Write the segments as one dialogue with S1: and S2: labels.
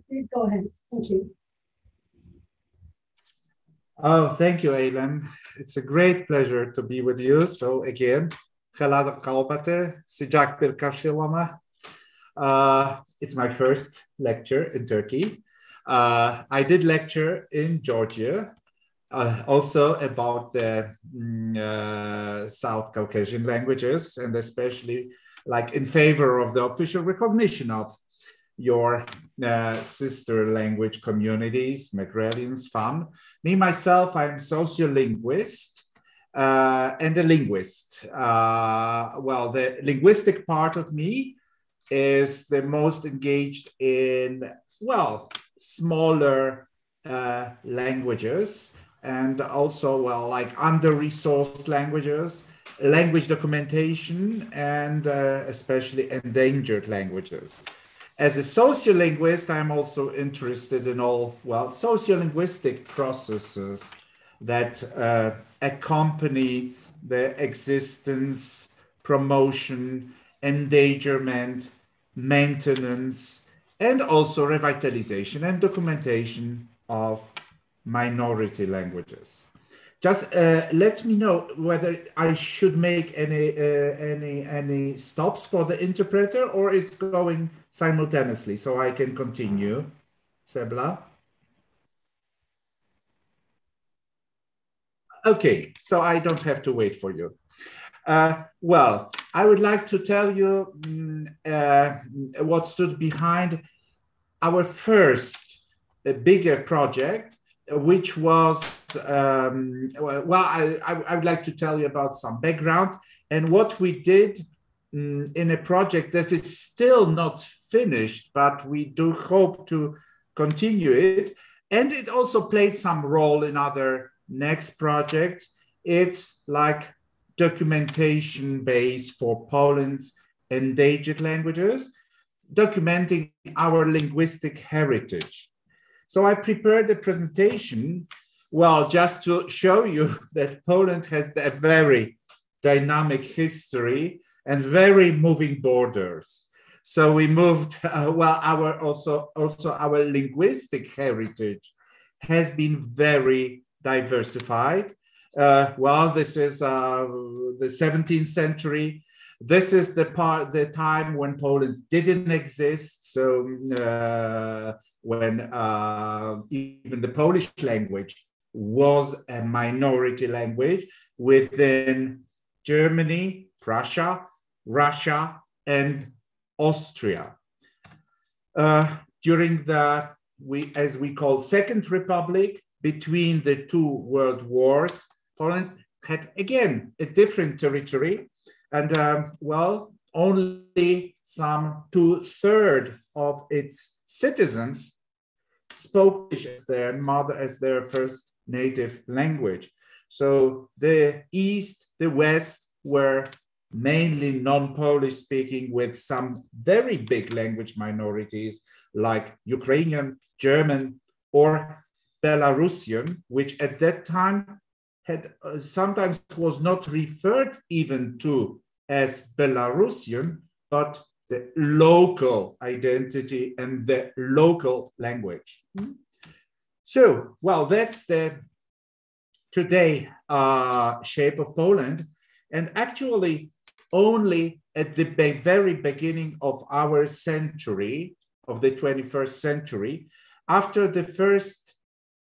S1: Please go ahead. Thank you.
S2: Oh, thank you, Aylin. It's a great pleasure to be with you. So again, sıcak bir karşılama. It's my first lecture in Turkey. I did lecture in Georgia, also about the South Caucasian languages, and especially like in favor of the official recognition of your sister language communities, Megrelians, FAM. Me, myself, I'm sociolinguist and a linguist. Well, the linguistic part of me is the most engaged in, well, smaller languages, and also, well, like under-resourced languages, language documentation, and especially endangered languages. As a sociolinguist, I'm also interested in all, well, sociolinguistic processes that accompany the existence, promotion, endangerment, maintenance, and also revitalization and documentation of minority languages. Just let me know whether I should make any stops for the interpreter, or it's going simultaneously, so I can continue. Sebla? Okay, so I don't have to wait for you. Well, I would like to tell you what stood behind our first bigger project, which was, well, I would like to tell you about some background and what we did in a project that is still not finished, but we do hope to continue it. And it also played some role in other next projects. It's like documentation base for Poland's endangered languages, documenting our linguistic heritage. So I prepared a presentation, well, just to show you that Poland has a very dynamic history and very moving borders. So we moved, well, also our linguistic heritage has been very diversified. Well, this is the 17th century. This is the time when Poland didn't exist. So when even the Polish language was a minority language within Germany, Prussia, Russia, and Austria. During the, as we call, Second Republic, between the two world wars, Poland had, again, a different territory. And well, only some 2/3 of its citizens spoke English as their first native language. So the East, the West were mainly non-Polish speaking, with some very big language minorities like Ukrainian, German, or Belarusian, which at that time had sometimes was not referred even to as Belarusian, but the local identity and the local language. So, well, that's the today shape of Poland. And actually, only at the very beginning of our century, of the 21st century, after the first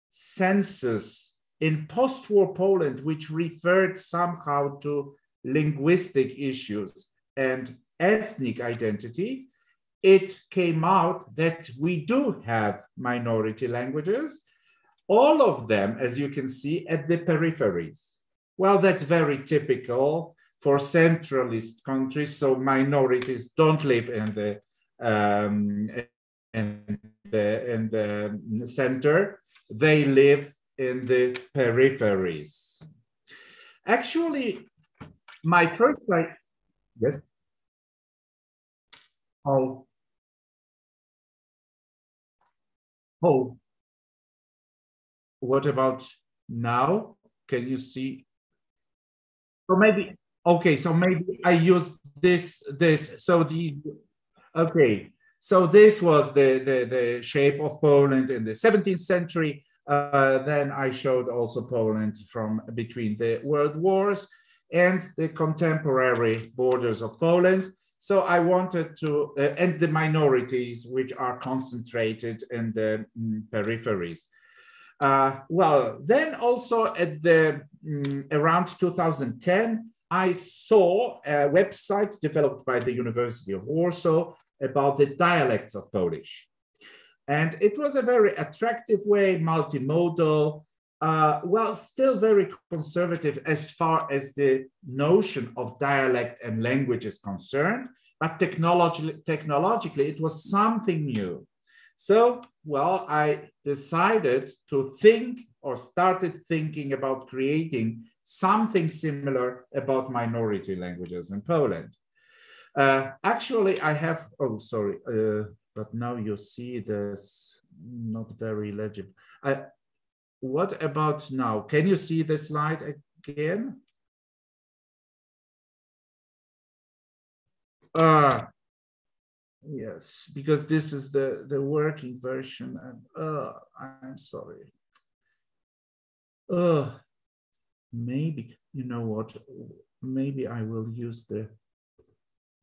S2: census in post-war Poland, which referred somehow to linguistic issues and ethnic identity, it came out that we do have minority languages, all of them, as you can see, at the peripheries. Well, that's very typical for centralist countries, so minorities don't live in the center, they live in the peripheries. Actually, my first slide, yes? Oh, what about now? Can you see? Or maybe, okay, so maybe I use this, so okay. So this was the shape of Poland in the 17th century. Then I showed also Poland from between the world wars and the contemporary borders of Poland. So I wanted to, and the minorities which are concentrated in the peripheries. Well, then also at the around 2010, I saw a website developed by the University of Warsaw about the dialects of Polish. And it was a very attractive way, multimodal, well, still very conservative as far as the notion of dialect and language is concerned, but technologically it was something new. So, well, I decided to think or started thinking about creating something similar about minority languages in Poland. Actually, I have, oh, sorry, but now you see this not very legible. What about now? Can you see the slide again? Yes, because this is the working version. And I'm sorry. Maybe, you know what? Maybe I will use the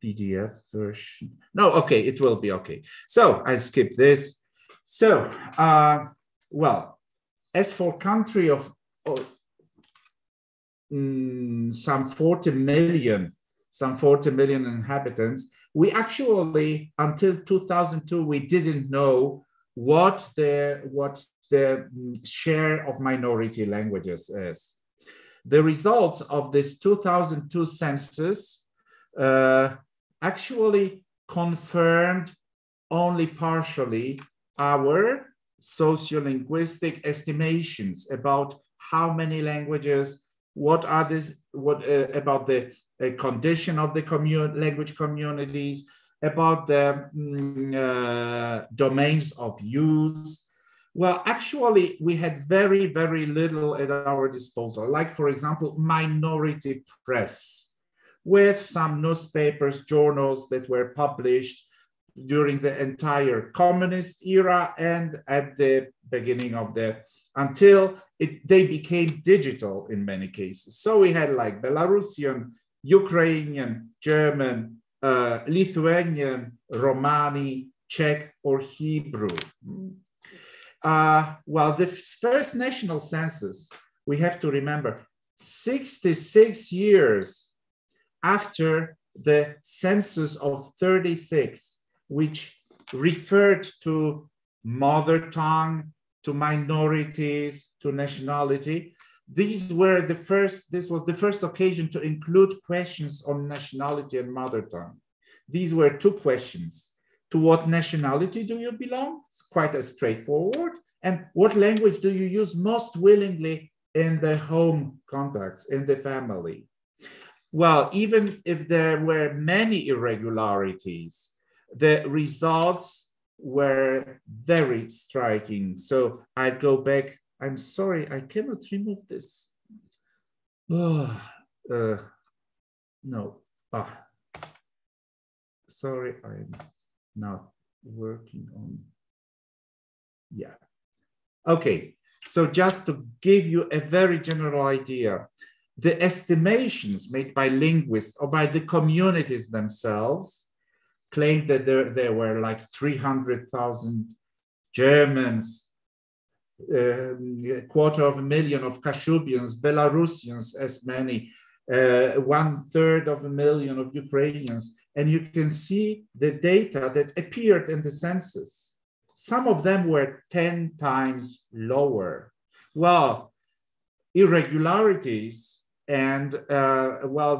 S2: PDF version. No, okay, it will be okay. So I skip this. So, well, as for country of some 40 million inhabitants, we actually, until 2002, we didn't know what the share of minority languages is. The results of this 2002 census actually confirmed only partially our sociolinguistic estimations about how many languages, what are this, about the condition of the language communities, about the domains of use. Well, actually, we had very, very little at our disposal, like, for example, minority press, with some newspapers, journals that were published during the entire communist era and at the beginning of until they became digital in many cases. So we had like Belarusian, Ukrainian, German, Lithuanian, Romani, Czech, or Hebrew. Well, the first national census, we have to remember, 66 years after the census of 36, which referred to mother tongue, to minorities, to nationality. This was the first occasion to include questions on nationality and mother tongue. These were two questions. To what nationality do you belong? It's quite as straightforward. And what language do you use most willingly in the home contacts, in the family? Well, even if there were many irregularities, the results were very striking. So I go back. I'm sorry, I cannot remove this. No. Sorry, I'm not working on. Yeah. Okay. So just to give you a very general idea, the estimations made by linguists or by the communities themselves claimed that there were like 300,000 Germans, 250,000 of Kashubians, Belarusians, as many, 1/3 of Ukrainians. And you can see the data that appeared in the census. Some of them were 10 times lower. Well, irregularities and well,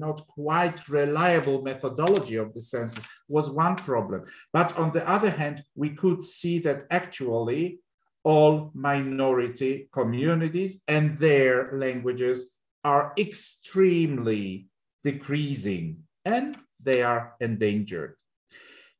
S2: not quite reliable methodology of the census was one problem. But on the other hand, we could see that actually all minority communities and their languages are extremely decreasing and they are endangered.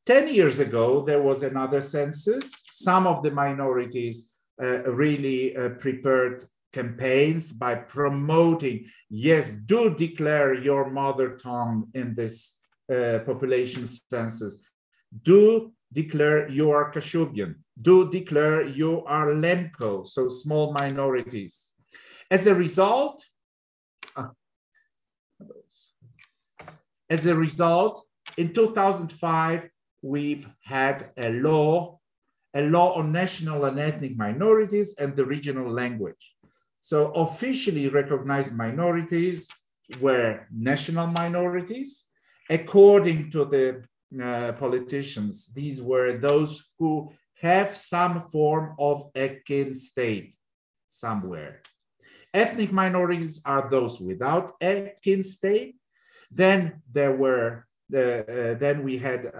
S2: 10 years ago, there was another census. Some of the minorities really prepared campaigns by promoting, yes, do declare your mother tongue in this population census. Do declare you are Kashubian. Do declare you are Lemko, so small minorities. As a result, in 2005, we've had a law on national and ethnic minorities and the regional language. So officially recognized minorities were national minorities. According to the politicians, these were those who have some form of a kin state somewhere. Ethnic minorities are those without a kin state. Then we had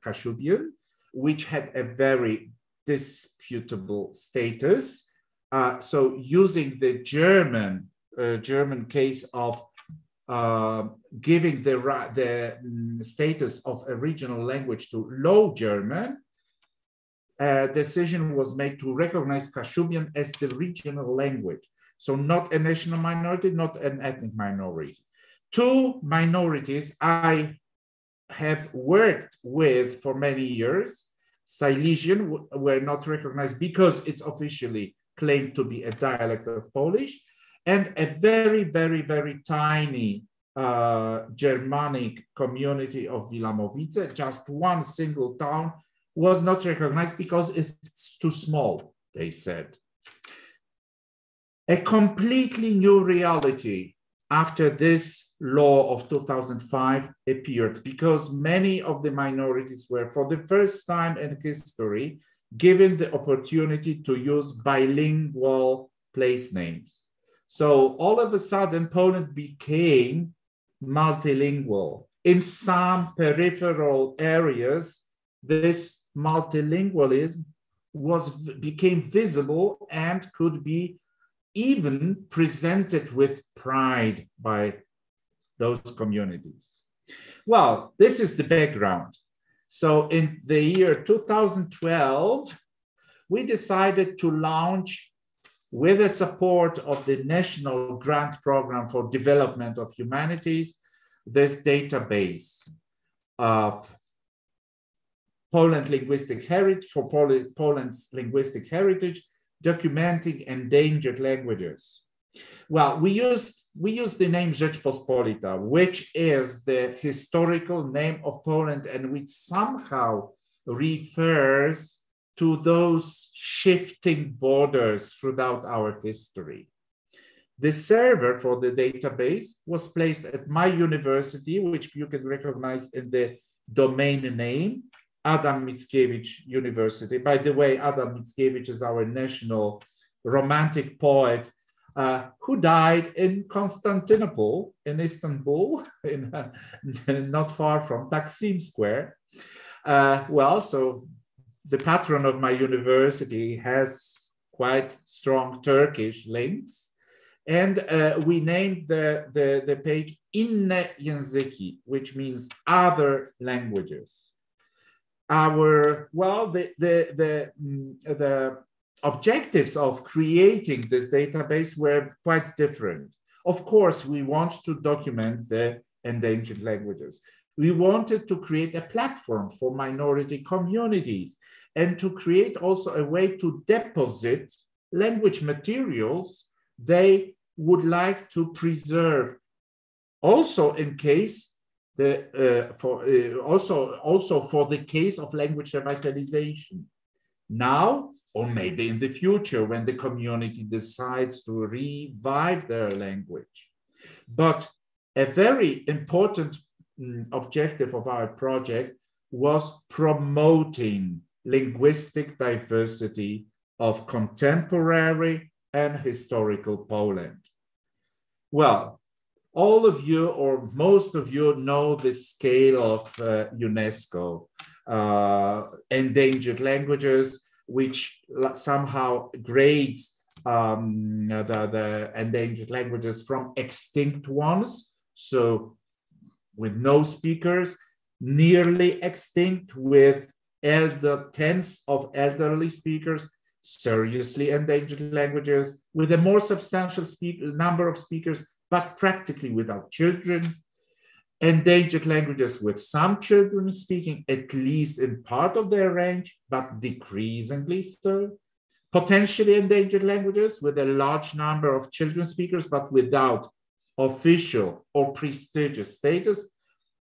S2: Kashubian, which had a very disputable status. So using the German case of giving the status of a regional language to Low German, a decision was made to recognize Kashubian as the regional language. So not a national minority, not an ethnic minority. Two minorities I have worked with for many years. Silesian were not recognized because it's officially claimed to be a dialect of Polish, and a very, very, very tiny Germanic community of Wilamowice, just one single town, was not recognized because it's too small, they said. A completely new reality after this law of 2005 appeared, because many of the minorities were, for the first time in history, given the opportunity to use bilingual place names. So all of a sudden, Poland became multilingual. In some peripheral areas, this multilingualism became visible and could be even presented with pride by those communities. Well, this is the background. So in the year 2012, we decided to launch, with the support of the National Grant Program for Development of Humanities, this database of Poland's linguistic heritage, documenting endangered languages. Well, we used the name Rzeczpospolita, which is the historical name of Poland and which somehow refers to those shifting borders throughout our history. The server for the database was placed at my university, which you can recognize in the domain name, Adam Mickiewicz University. By the way, Adam Mickiewicz is our national romantic poet who died in Constantinople, in Istanbul, not far from Taksim Square. So the patron of my university has quite strong Turkish links. And we named the page Inne Języki, which means other languages. The objectives of creating this database were quite different. Of course, we want to document the endangered languages. We wanted to create a platform for minority communities and to create also a way to deposit language materials they would like to preserve. Also in case also for the case of language revitalization. Now, or maybe in the future when the community decides to revive their language. But a very important objective of our project was promoting linguistic diversity of contemporary and historical Poland. Well, all of you or most of you know the scale of UNESCO endangered languages, which somehow grades the endangered languages from extinct ones, so with no speakers, nearly extinct with tens of elderly speakers, seriously endangered languages with a more substantial number of speakers, but practically without children, endangered languages with some children speaking at least in part of their range, but decreasingly so. Potentially endangered languages with a large number of children speakers, but without official or prestigious status.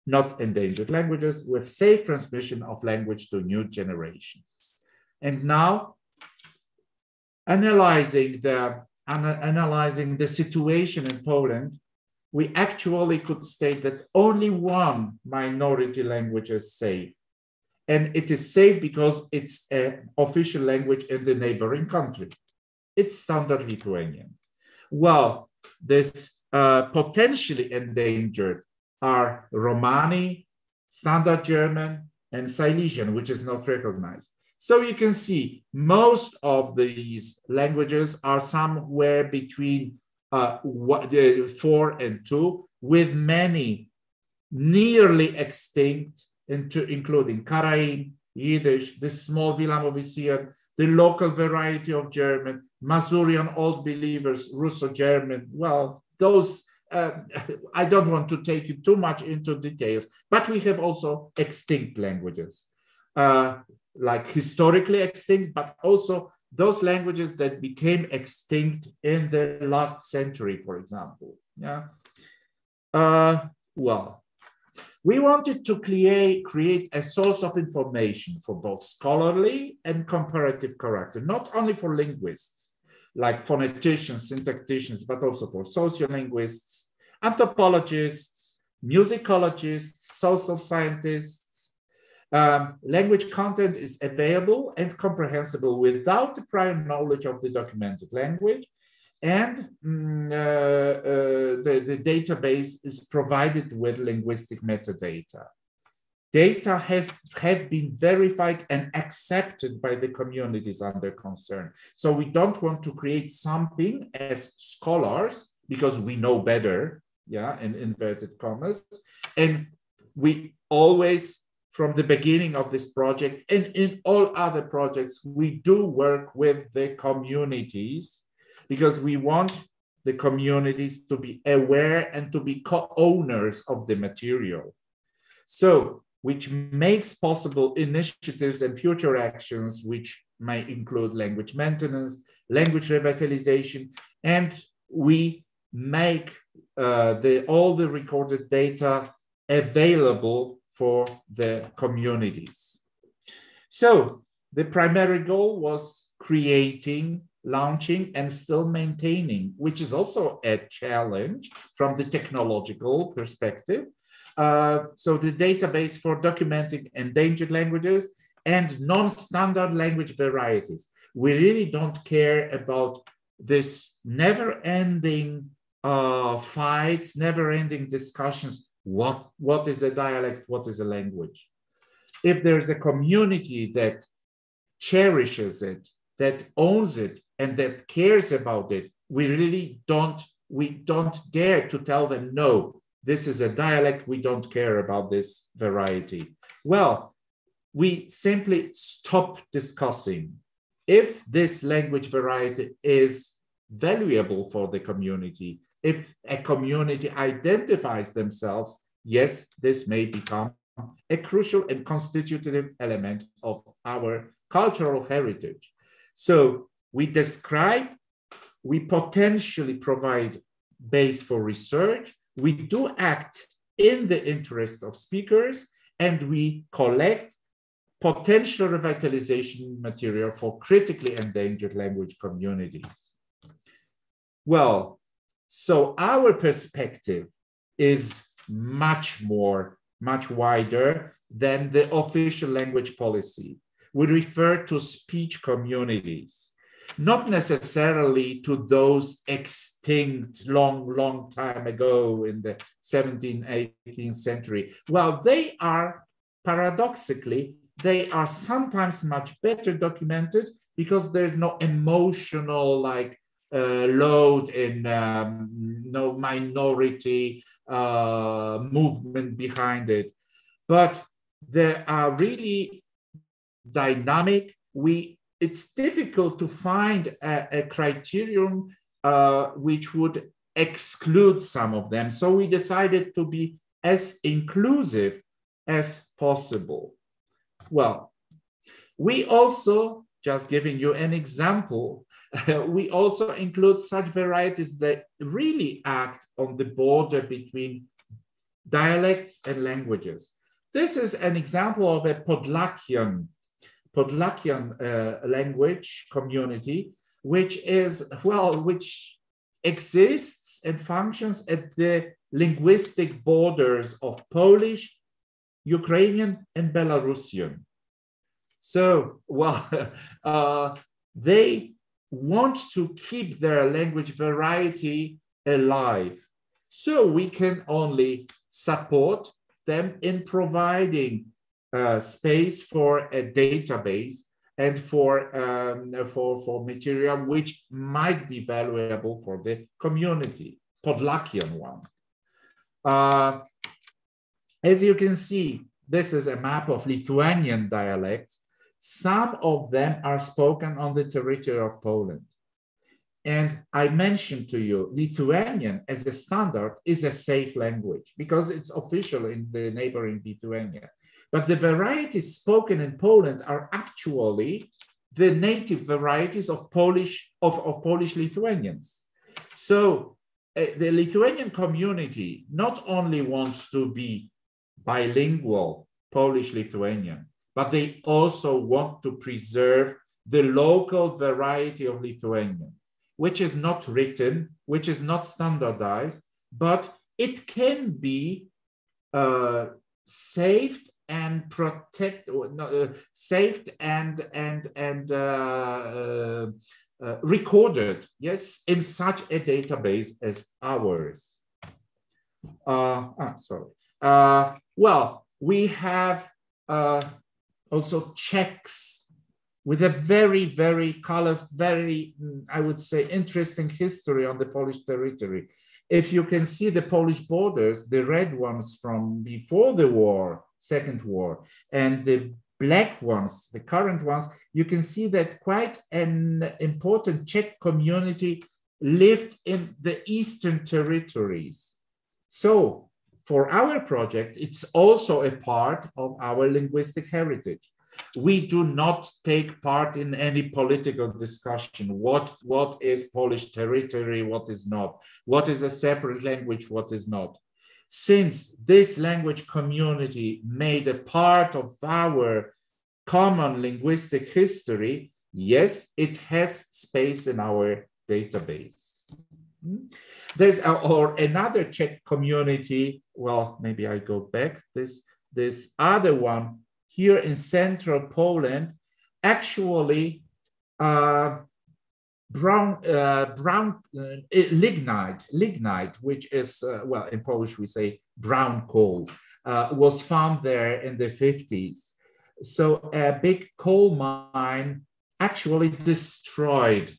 S2: Not endangered languages with safe transmission of language to new generations. And now, analyzing the situation in Poland, we actually could state that only one minority language is safe. And it is safe because it's an official language in the neighboring country. It's Standard Lithuanian. Well, this potentially endangered are Romani, Standard German, and Silesian, which is not recognized. So you can see most of these languages are somewhere between 4 and 2, with many nearly extinct, including Karaim, Yiddish, the small Wilamowician, the local variety of German, Masurian Old Believers, Russo-German. Well, those, I don't want to take you too much into details, but we have also extinct languages, like historically extinct, but also those languages that became extinct in the last century, for example. Yeah. Well, we wanted to create a source of information for both scholarly and comparative character, not only for linguists, like phoneticians, syntacticians, but also for sociolinguists, anthropologists, musicologists, social scientists. Language content is available and comprehensible without the prior knowledge of the documented language, and the database is provided with linguistic metadata. Data have been verified and accepted by the communities under concern. So we don't want to create something as scholars because we know better, yeah, in inverted commas, and we always, from the beginning of this project and in all other projects, we do work with the communities because we want the communities to be aware and to be co-owners of the material. So, which makes possible initiatives and future actions, which may include language maintenance, language revitalization, and we make all the recorded data available for the communities. So the primary goal was creating, launching, and still maintaining, which is also a challenge from the technological perspective. So the database for documenting endangered languages and non-standard language varieties. We really don't care about this never-ending fights, never-ending discussions. What is a dialect? What is a language? If there's a community that cherishes it, that owns it, and that cares about it, we don't dare to tell them, no, this is a dialect, we don't care about this variety. Well, we simply stop discussing if this language variety is valuable for the community. If a community identifies themselves, yes, this may become a crucial and constitutive element of our cultural heritage. So we describe, we potentially provide base for research, we do act in the interest of speakers, and we collect potential revitalization material for critically endangered language communities. Well, so our perspective is much wider than the official language policy. We refer to speech communities, not necessarily to those extinct long time ago in the 17th, 18th century. Well, they are, paradoxically, they are sometimes much better documented because there's no emotional load in no minority movement behind it. But they are really dynamic. It's difficult to find a criterion which would exclude some of them. So we decided to be as inclusive as possible. Well, we also, just giving you an example, we also include such varieties that really act on the border between dialects and languages. This is an example of a Podlakian language community, which exists and functions at the linguistic borders of Polish, Ukrainian, and Belarusian. So, they want to keep their language variety alive. So we can only support them in providing space for a database and for material which might be valuable for the community, Podlakian one. As you can see, this is a map of Lithuanian dialects. Some of them are spoken on the territory of Poland. And I mentioned to you, Lithuanian as a standard is a safe language because it's official in the neighboring Lithuania. But the varieties spoken in Poland are actually the native varieties of Polish Lithuanians. So the Lithuanian community not only wants to be bilingual Polish-Lithuanian, but they also want to preserve the local variety of Lithuanian, which is not written, which is not standardized, but it can be saved and recorded, yes, in such a database as ours. Well, we have also Czechs with a very, very colorful, very, I would say, interesting history on the Polish territory. If you can see the Polish borders, the red ones from before the war, Second War, and the black ones, the current ones, you can see that quite an important Czech community lived in the eastern territories. So for our project, it's also a part of our linguistic heritage. We do not take part in any political discussion. What is Polish territory, what is not? What is a separate language, what is not? Since this language community made a part of our common linguistic history, yes, it has space in our database. There's another Czech community. Well, maybe I go back. This other one here in central Poland, actually lignite, which is, well, in Polish we say brown coal, was found there in the 50s. So a big coal mine actually destroyed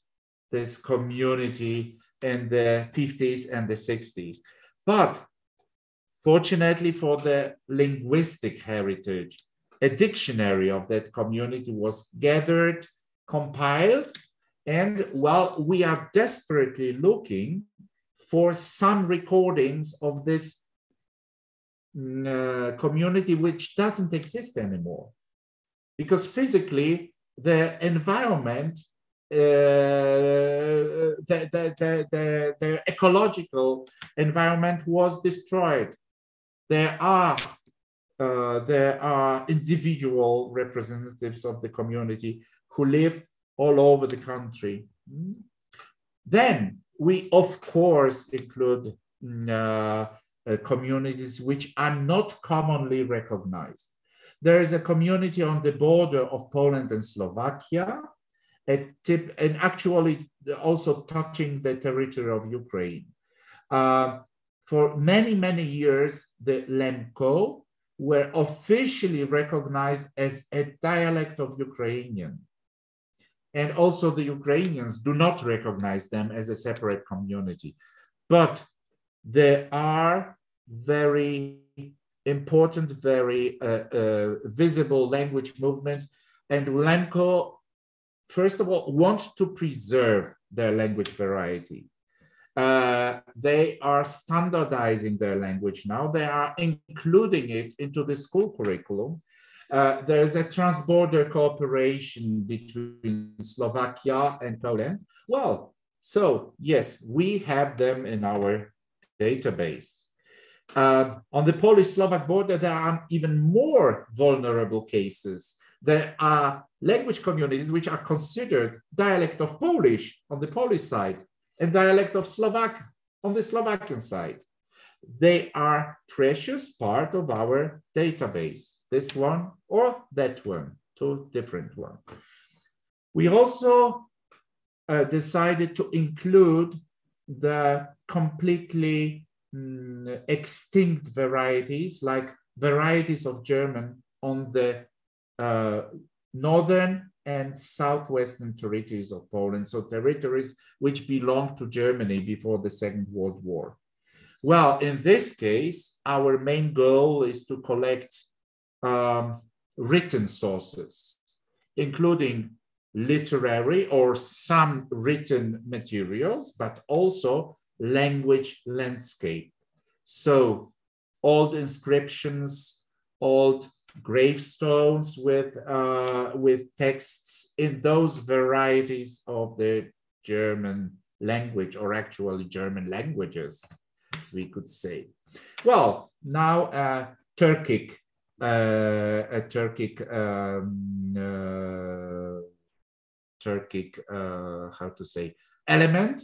S2: this community in the 50s and the 60s. But fortunately for the linguistic heritage, a dictionary of that community was gathered, compiled, and well, we are desperately looking for some recordings of this community which doesn't exist anymore. Because physically, the environment, the ecological environment was destroyed. There are individual representatives of the community who live all over the country. Then we, of course, include communities which are not commonly recognized. There is a community on the border of Poland and Slovakia, and actually also touching the territory of Ukraine. For many, many years, the Lemko were officially recognized as a dialect of Ukrainian. And also the Ukrainians do not recognize them as a separate community. But there are very important, very visible language movements. And Lemko, first of all, want to preserve their language variety. They are standardizing their language now. They are including it into the school curriculum. There's a transborder cooperation between Slovakia and Poland. Well, so yes, we have them in our database. On the Polish-Slovak border, there are even more vulnerable cases. There are language communities which are considered dialect of Polish on the Polish side and dialect of Slovak on the Slovakian side. They are precious part of our database, this one or that one, two different ones. We also decided to include the completely extinct varieties, like varieties of German on the northern and southwestern territories of Poland, so territories which belonged to Germany before the Second World War. Well, in this case, our main goal is to collect written sources, including literary or some written materials, but also language landscape. So old inscriptions, old gravestones with texts in those varieties of the German language, or actually German languages, as we could say. Well, now a Turkic how to say, element.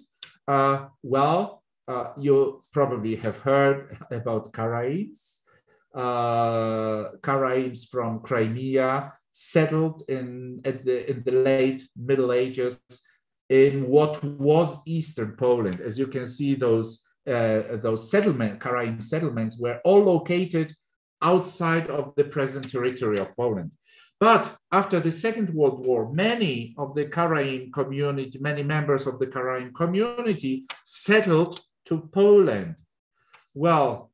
S2: You probably have heard about Karaims. Karaims from Crimea settled in the late Middle Ages in what was Eastern Poland. As you can see, those Karaim settlements were all located outside of the present territory of Poland. But after the Second World War, many of the Karaim community, many members of the Karaim community settled to Poland. Well,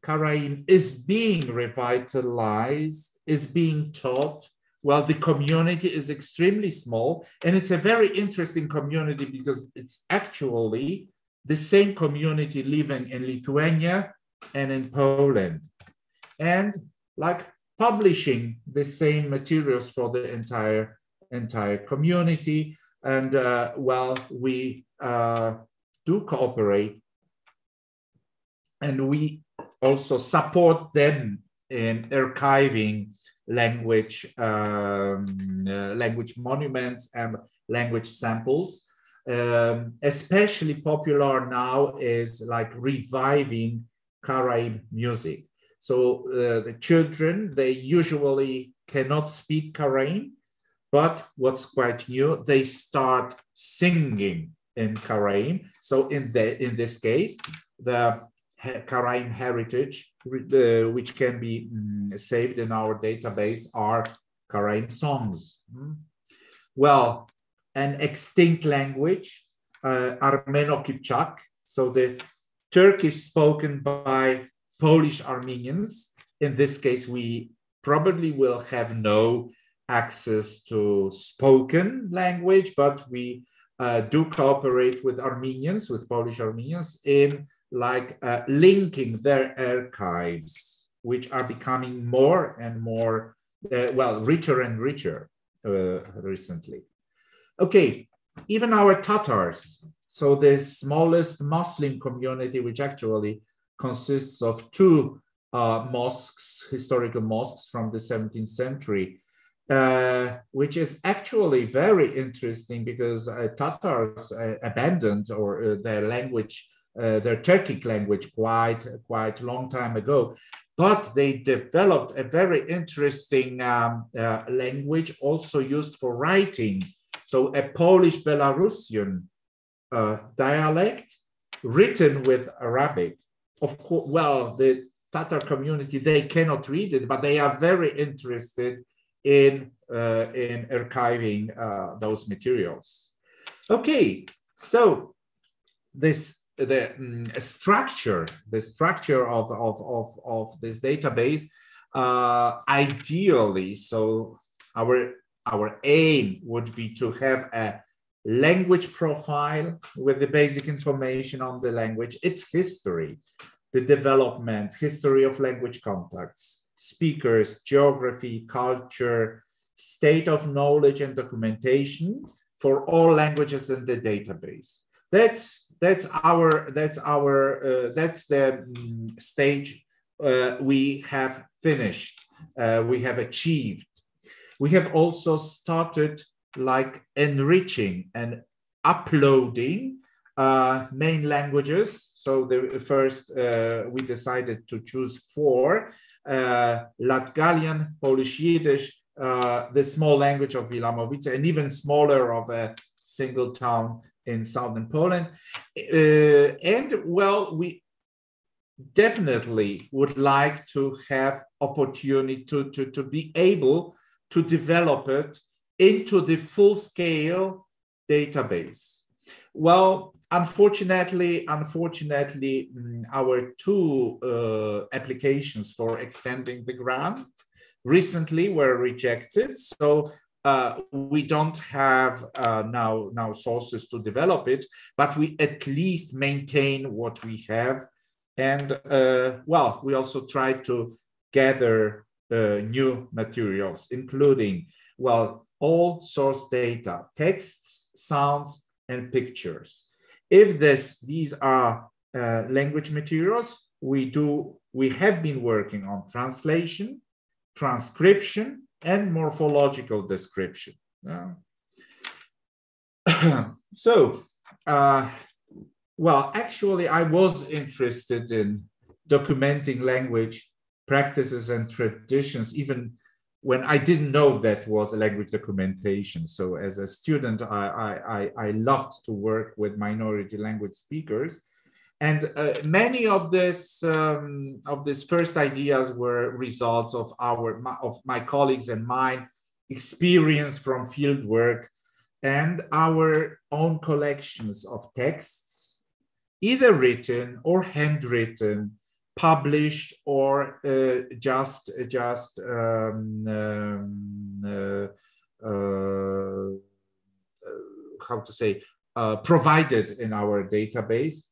S2: Karaim is being revitalized, is being taught. Well, the community is extremely small, and it's a very interesting community because it's actually the same community living in Lithuania and in Poland, and like publishing the same materials for the entire community. And well, we do cooperate, and we also support them in archiving language monuments and language samples. Especially popular now is like reviving Karaim music. So the children, they usually cannot speak Karaim, but what's quite new, they start singing in Karaim. So in this case, the Karaim heritage, which can be saved in our database, are Karaim songs. Well, an extinct language, Armeno-Kipchak, so the Turkish spoken by Polish Armenians. In this case, we probably will have no access to spoken language, but we do cooperate with Armenians, with Polish Armenians, in like linking their archives, which are becoming more and more, richer and richer recently. Okay, even our Tatars, so the smallest Muslim community, which actually consists of two mosques, historical mosques from the 17th century, which is actually very interesting because Tatars abandoned their language, their Turkic language quite a long time ago, but they developed a very interesting language also used for writing. So a Polish-Belarusian dialect written with Arabic. Of course, well, the Tatar community, they cannot read it, but they are very interested in archiving those materials. Okay, so the structure of this database, ideally, so our aim would be to have a language profile with the basic information on the language, its history, the development, history of language contacts, speakers, geography, culture, state of knowledge and documentation for all languages in the database. That's the stage we have finished, we have achieved. We have also started like enriching and uploading main languages. So the first, we decided to choose 4, Latgalian, Polish Yiddish, the small language of Wilamowice, and even smaller of a single town in southern Poland. And well, we definitely would like to have opportunity to be able to develop it into the full-scale database. Well, unfortunately, our 2 applications for extending the grant recently were rejected. So we don't have now sources to develop it, but we at least maintain what we have. And well, we also try to gather new materials, including, well, all source data, texts, sounds, and pictures. If these are language materials, we have been working on translation, transcription, and morphological description. So, well, actually, I was interested in documenting language practices and traditions, even when I didn't know that was a language documentation. So as a student, I loved to work with minority language speakers. And many of these first ideas were results of my colleagues and mine experience from field work and our own collections of texts, either written or handwritten, published or just how to say, provided in our database.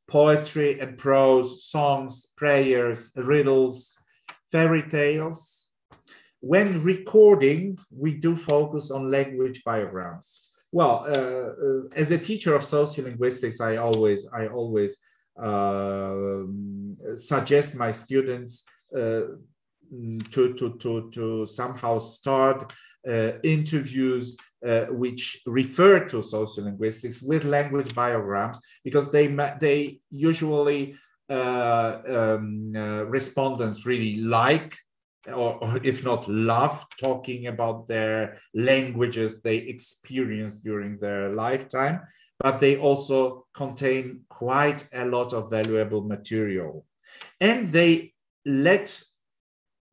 S2: Poetry and prose, songs, prayers, riddles, fairy tales. When recording, we do focus on language biograms. Well, as a teacher of sociolinguistics, I always suggest my students to somehow start interviews which refer to sociolinguistics with language biograms, because they usually respondents really like, or if not love, talking about their languages they experienced during their lifetime, but they also contain quite a lot of valuable material. And they let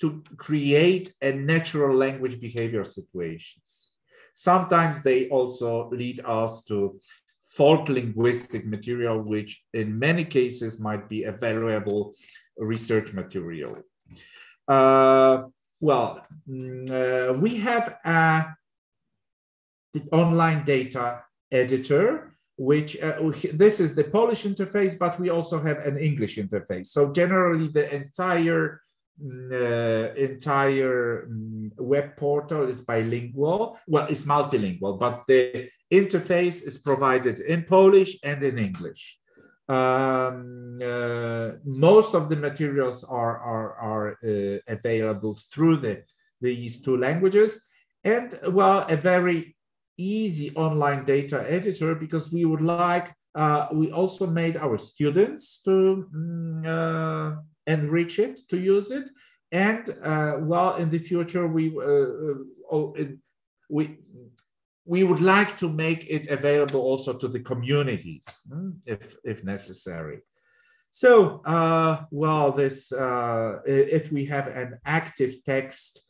S2: to create a natural language behavior situations. Sometimes they also lead us to folk linguistic material, which in many cases might be a valuable research material. We have the online data editor, which this is the Polish interface, but we also have an English interface. So generally the entire web portal is bilingual. Well, it's multilingual, but the interface is provided in Polish and in English. Most of the materials are available through these 2 languages, and well, a very easy online data editor, because we would like, we also made our students to enrich it, to use it, and well, in the future we would like to make it available also to the communities, if necessary. So, well, this if we have an active text,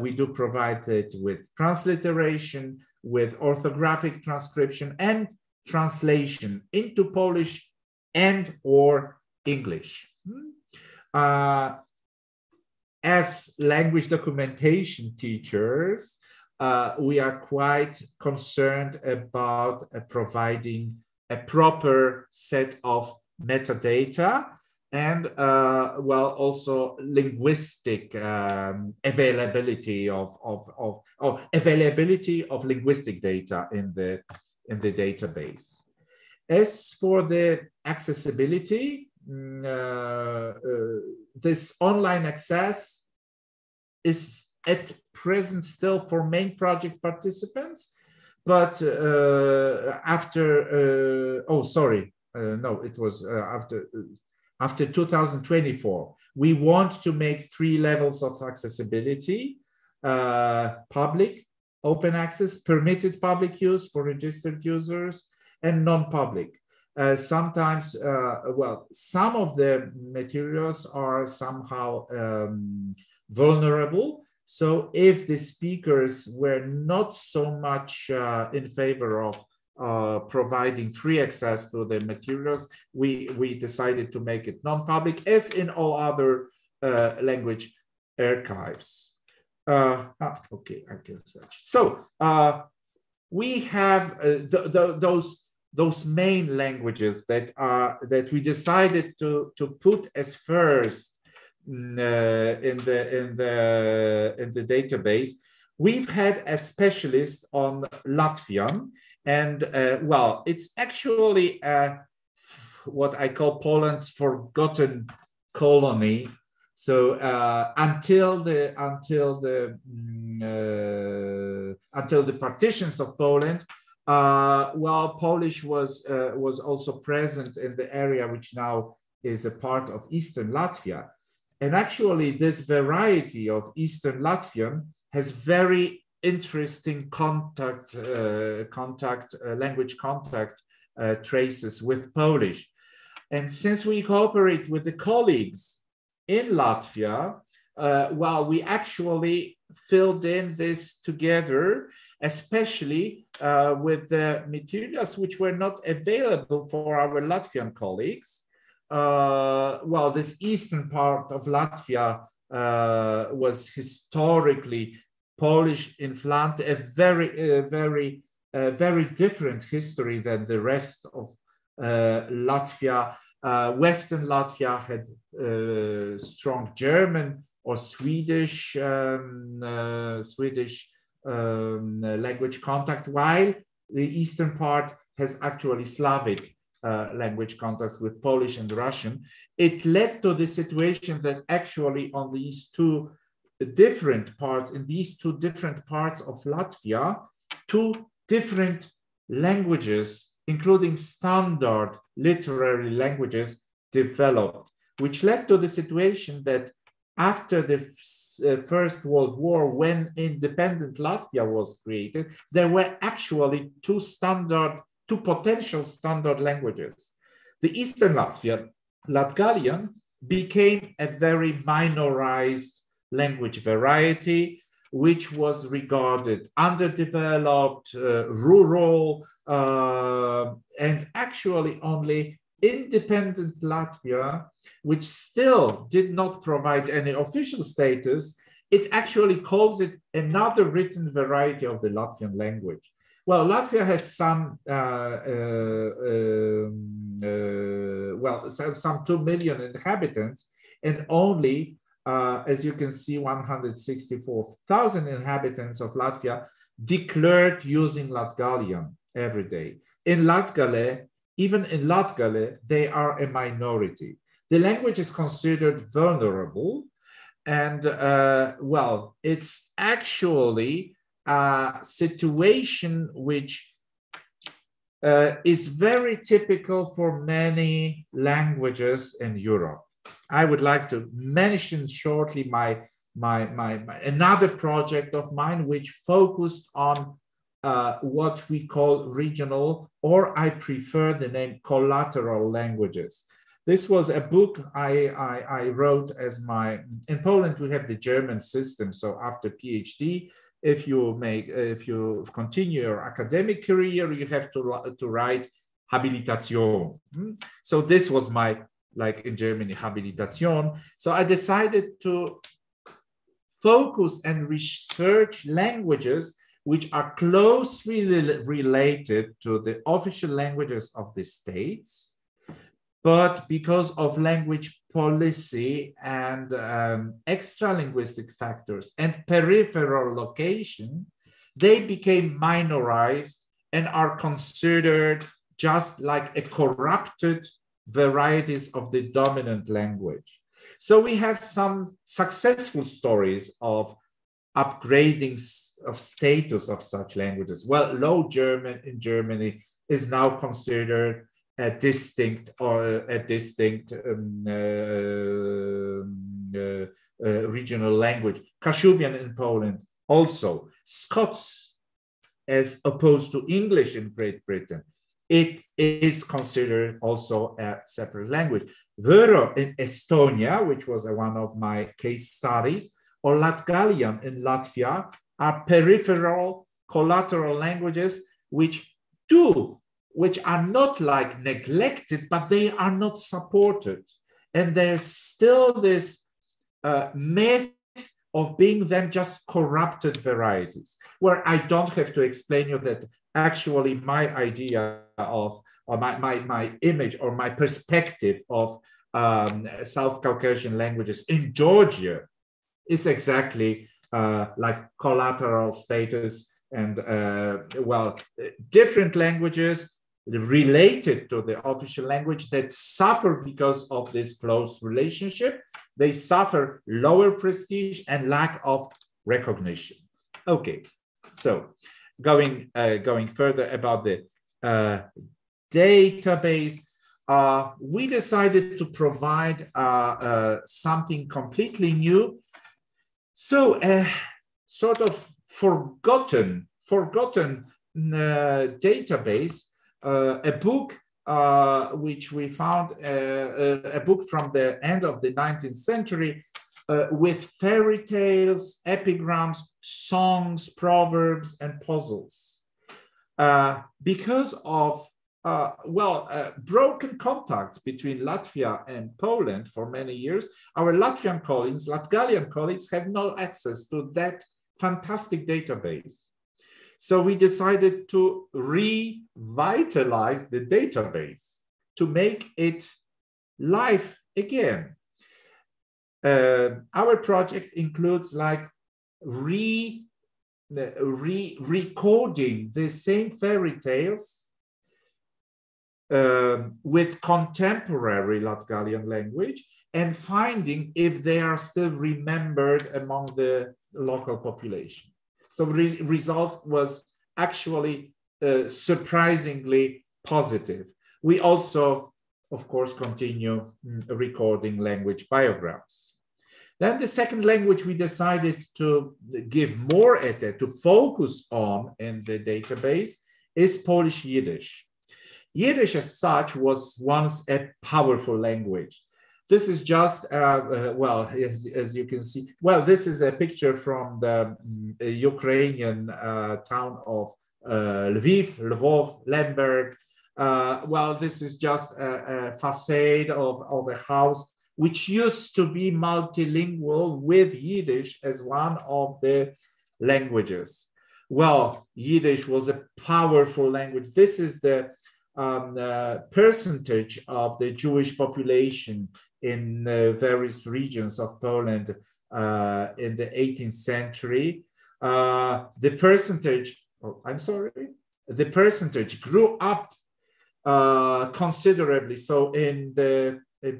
S2: we do provide it with transliteration, with orthographic transcription and translation into Polish and or English. As language documentation teachers, we are quite concerned about providing a proper set of metadata and well, also linguistic availability of linguistic data in the database. As for the accessibility, this online access is at present still for main project participants, but after after 2024, we want to make 3 levels of accessibility: public, open access, permitted public use for registered users, and non-public. Sometimes, well, some of the materials are somehow vulnerable. So if the speakers were not so much in favor of providing free access to the materials, we decided to make it non-public, as in all other language archives. Okay, I can switch. So we have those main languages that we decided to put as first in the database. We've had a specialist on Latvian, and well, it's actually what I call Poland's forgotten colony. So until the partitions of Poland, well, Polish was also present in the area which now is a part of Eastern Latvia. And actually, this variety of Eastern Latvian has very interesting language contact traces with Polish. And since we cooperate with the colleagues in Latvia, well, we actually filled in this together, especially with the materials which were not available for our Latvian colleagues. Well, this eastern part of Latvia was historically Polish in Flanders, a very different history than the rest of Latvia. Western Latvia had strong German or Swedish language contact, while the eastern part has actually Slavic language contacts with Polish and Russian. It led to the situation that actually on these two different parts, in these two different parts of Latvia, 2 different languages, including standard literary languages, developed, which led to the situation that after the First World War, when independent Latvia was created, there were actually 2 potential standard languages. The Eastern Latvian, Latgalian, became a very minorized language variety, which was regarded underdeveloped, rural, and actually only independent Latvia, which still did not provide any official status, it actually calls it another written variety of the Latvian language. Well, Latvia has some, some 2 million inhabitants, and only, as you can see, 164,000 inhabitants of Latvia declared using Latgalian every day. In Latgale, even in Latgale, they are a minority. The language is considered vulnerable, and well, it's actually a situation which is very typical for many languages in Europe. I would like to mention shortly another project of mine, which focused on what we call regional, or I prefer the name collateral languages. This was a book I wrote as in Poland we have the German system. So after PhD, if you continue your academic career, you have to write Habilitation. So this was like in Germany, Habilitation. So I decided to focus and research languages which are closely related to the official languages of the states, but because of language policy and extra-linguistic factors and peripheral location, they became minorized and are considered just like a corrupted varieties of the dominant language. So we have some successful stories of upgrading of status of such languages. Well, Low German in Germany is now considered a distinct regional language. Kashubian in Poland also. Scots, as opposed to English in Great Britain, it is considered also a separate language. Vero in Estonia, which was one of my case studies, or Latgalian in Latvia are peripheral collateral languages which are not like neglected, but they are not supported. And there's still this myth of being them just corrupted varieties, where I don't have to explain you that actually my idea of, or my image or my perspective of South Caucasian languages in Georgia is exactly like collateral status and, well, different languages related to the official language that suffer because of this close relationship. They suffer lower prestige and lack of recognition. Okay, so going further about the database, we decided to provide something completely new. So a sort of forgotten database, a book which we found, a book from the end of the 19th century with fairy tales, epigrams, songs, proverbs, and puzzles. Because of broken contacts between Latvia and Poland for many years, our Latvian colleagues, Latgalian colleagues, have no access to that fantastic database. So we decided to revitalize the database, to make it live again. Our project includes like recording the same fairy tales with contemporary Latgalian language and finding if they are still remembered among the local population. So the result was actually surprisingly positive. We also, of course, continue recording language biographs. Then the second language we decided to give more attention, to focus on in the database is Polish Yiddish. Yiddish as such was once a powerful language. This is just, well, as you can see, well, this is a picture from the Ukrainian town of Lvov, Lemberg. Well, this is just a facade of a house which used to be multilingual with Yiddish as one of the languages. Well, Yiddish was a powerful language. This is the percentage of the Jewish population in various regions of Poland in the 18th century. The percentage, the percentage grew up considerably. So in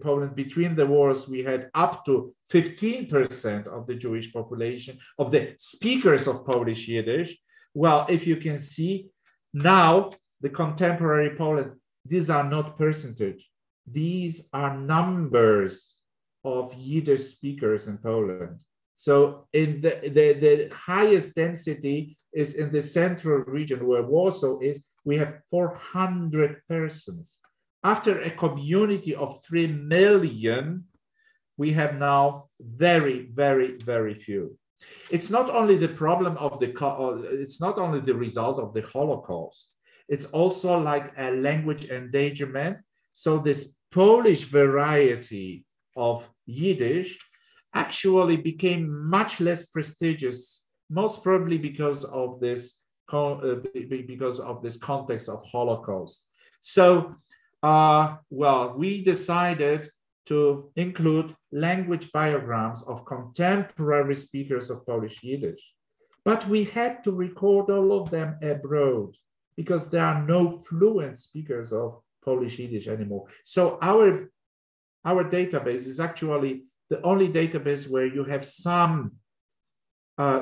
S2: Poland, between the wars, we had up to 15% of the Jewish population, of the speakers of Polish Yiddish. Well, if you can see now, the contemporary Poland, these are not percentage. These are numbers of Yiddish speakers in Poland. So in the highest density is in the central region where Warsaw is, we have 400 persons. After a community of 3 million, we have now very, very, very few. It's not only the problem of it's not only the result of the Holocaust. It's also like a language endangerment. So this Polish variety of Yiddish actually became much less prestigious most probably because of this context of Holocaust. So, well, we decided to include language biograms of contemporary speakers of Polish Yiddish. But we had to record all of them abroad because there are no fluent speakers of Polish Yiddish anymore. So our database is actually the only database where you have some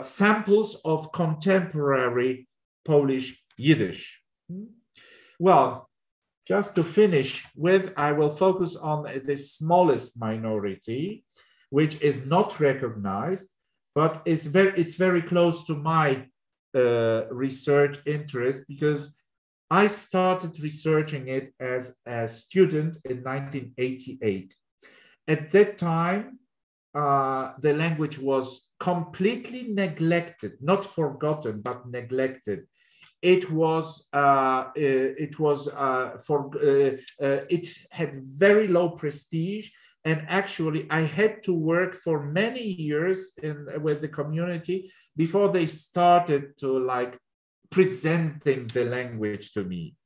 S2: samples of contemporary Polish Yiddish. Well, just to finish with, I will focus on the smallest minority, which is not recognized, but it's very close to my research interest because I started researching it as a student in 1988. At that time, the language was completely neglected, not forgotten, but neglected. It had very low prestige, and actually I had to work for many years with the community before they started to like presenting the language to me.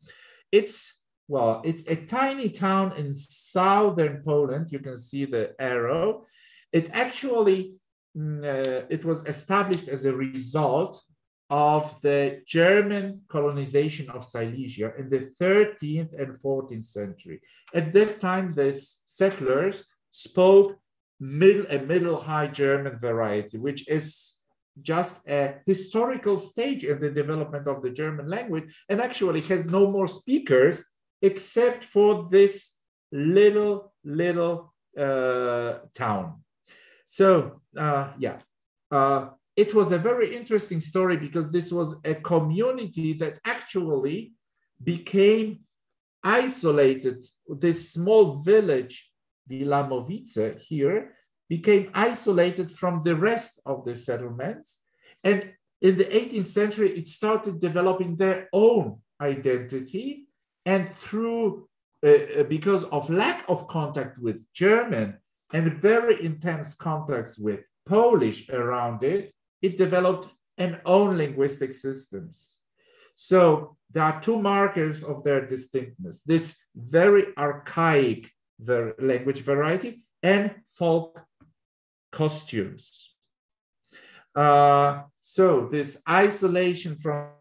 S2: It's a tiny town in southern Poland. You can see the arrow. It actually, it was established as a result of the German colonization of Silesia in the 13th and 14th century. At that time, the settlers spoke a middle high German variety, which is just a historical stage in the development of the German language, and actually has no more speakers except for this little town. So it was a very interesting story because this was a community that actually became isolated. This small village, Wilamowice here, became isolated from the rest of the settlements. And in the 18th century, it started developing their own identity. And through, because of lack of contact with German and very intense contacts with Polish around it, it developed an own linguistic systems. So there are two markers of their distinctness: this very archaic language variety and folk costumes. So this isolation from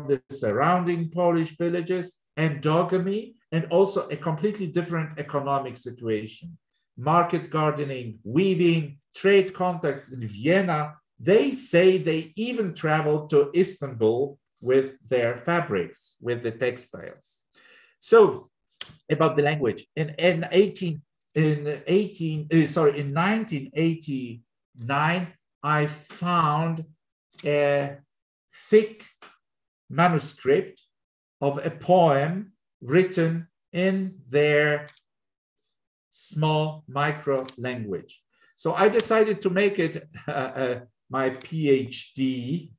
S2: the surrounding Polish villages, endogamy, and also a completely different economic situation. Market gardening, weaving, trade contacts in Vienna. They say they even traveled to Istanbul with their fabrics, with the textiles. So about the language, in 1989, I found a thick manuscript of a poem written in their small micro language. So I decided to make it my PhD,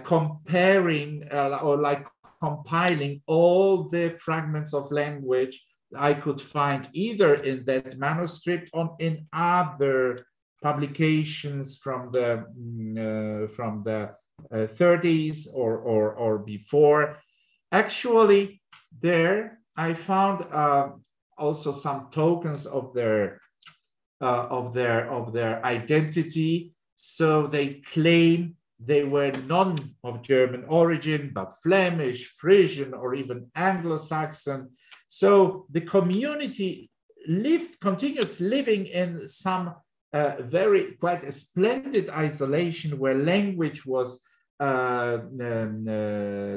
S2: comparing or like compiling all the fragments of language I could find either in that manuscript or in other publications from the 30s or before. Actually, there I found also some tokens of their identity. So they claim they were none of German origin, but Flemish, Frisian, or even Anglo-Saxon. So the community continued living in some quite a splendid isolation where language was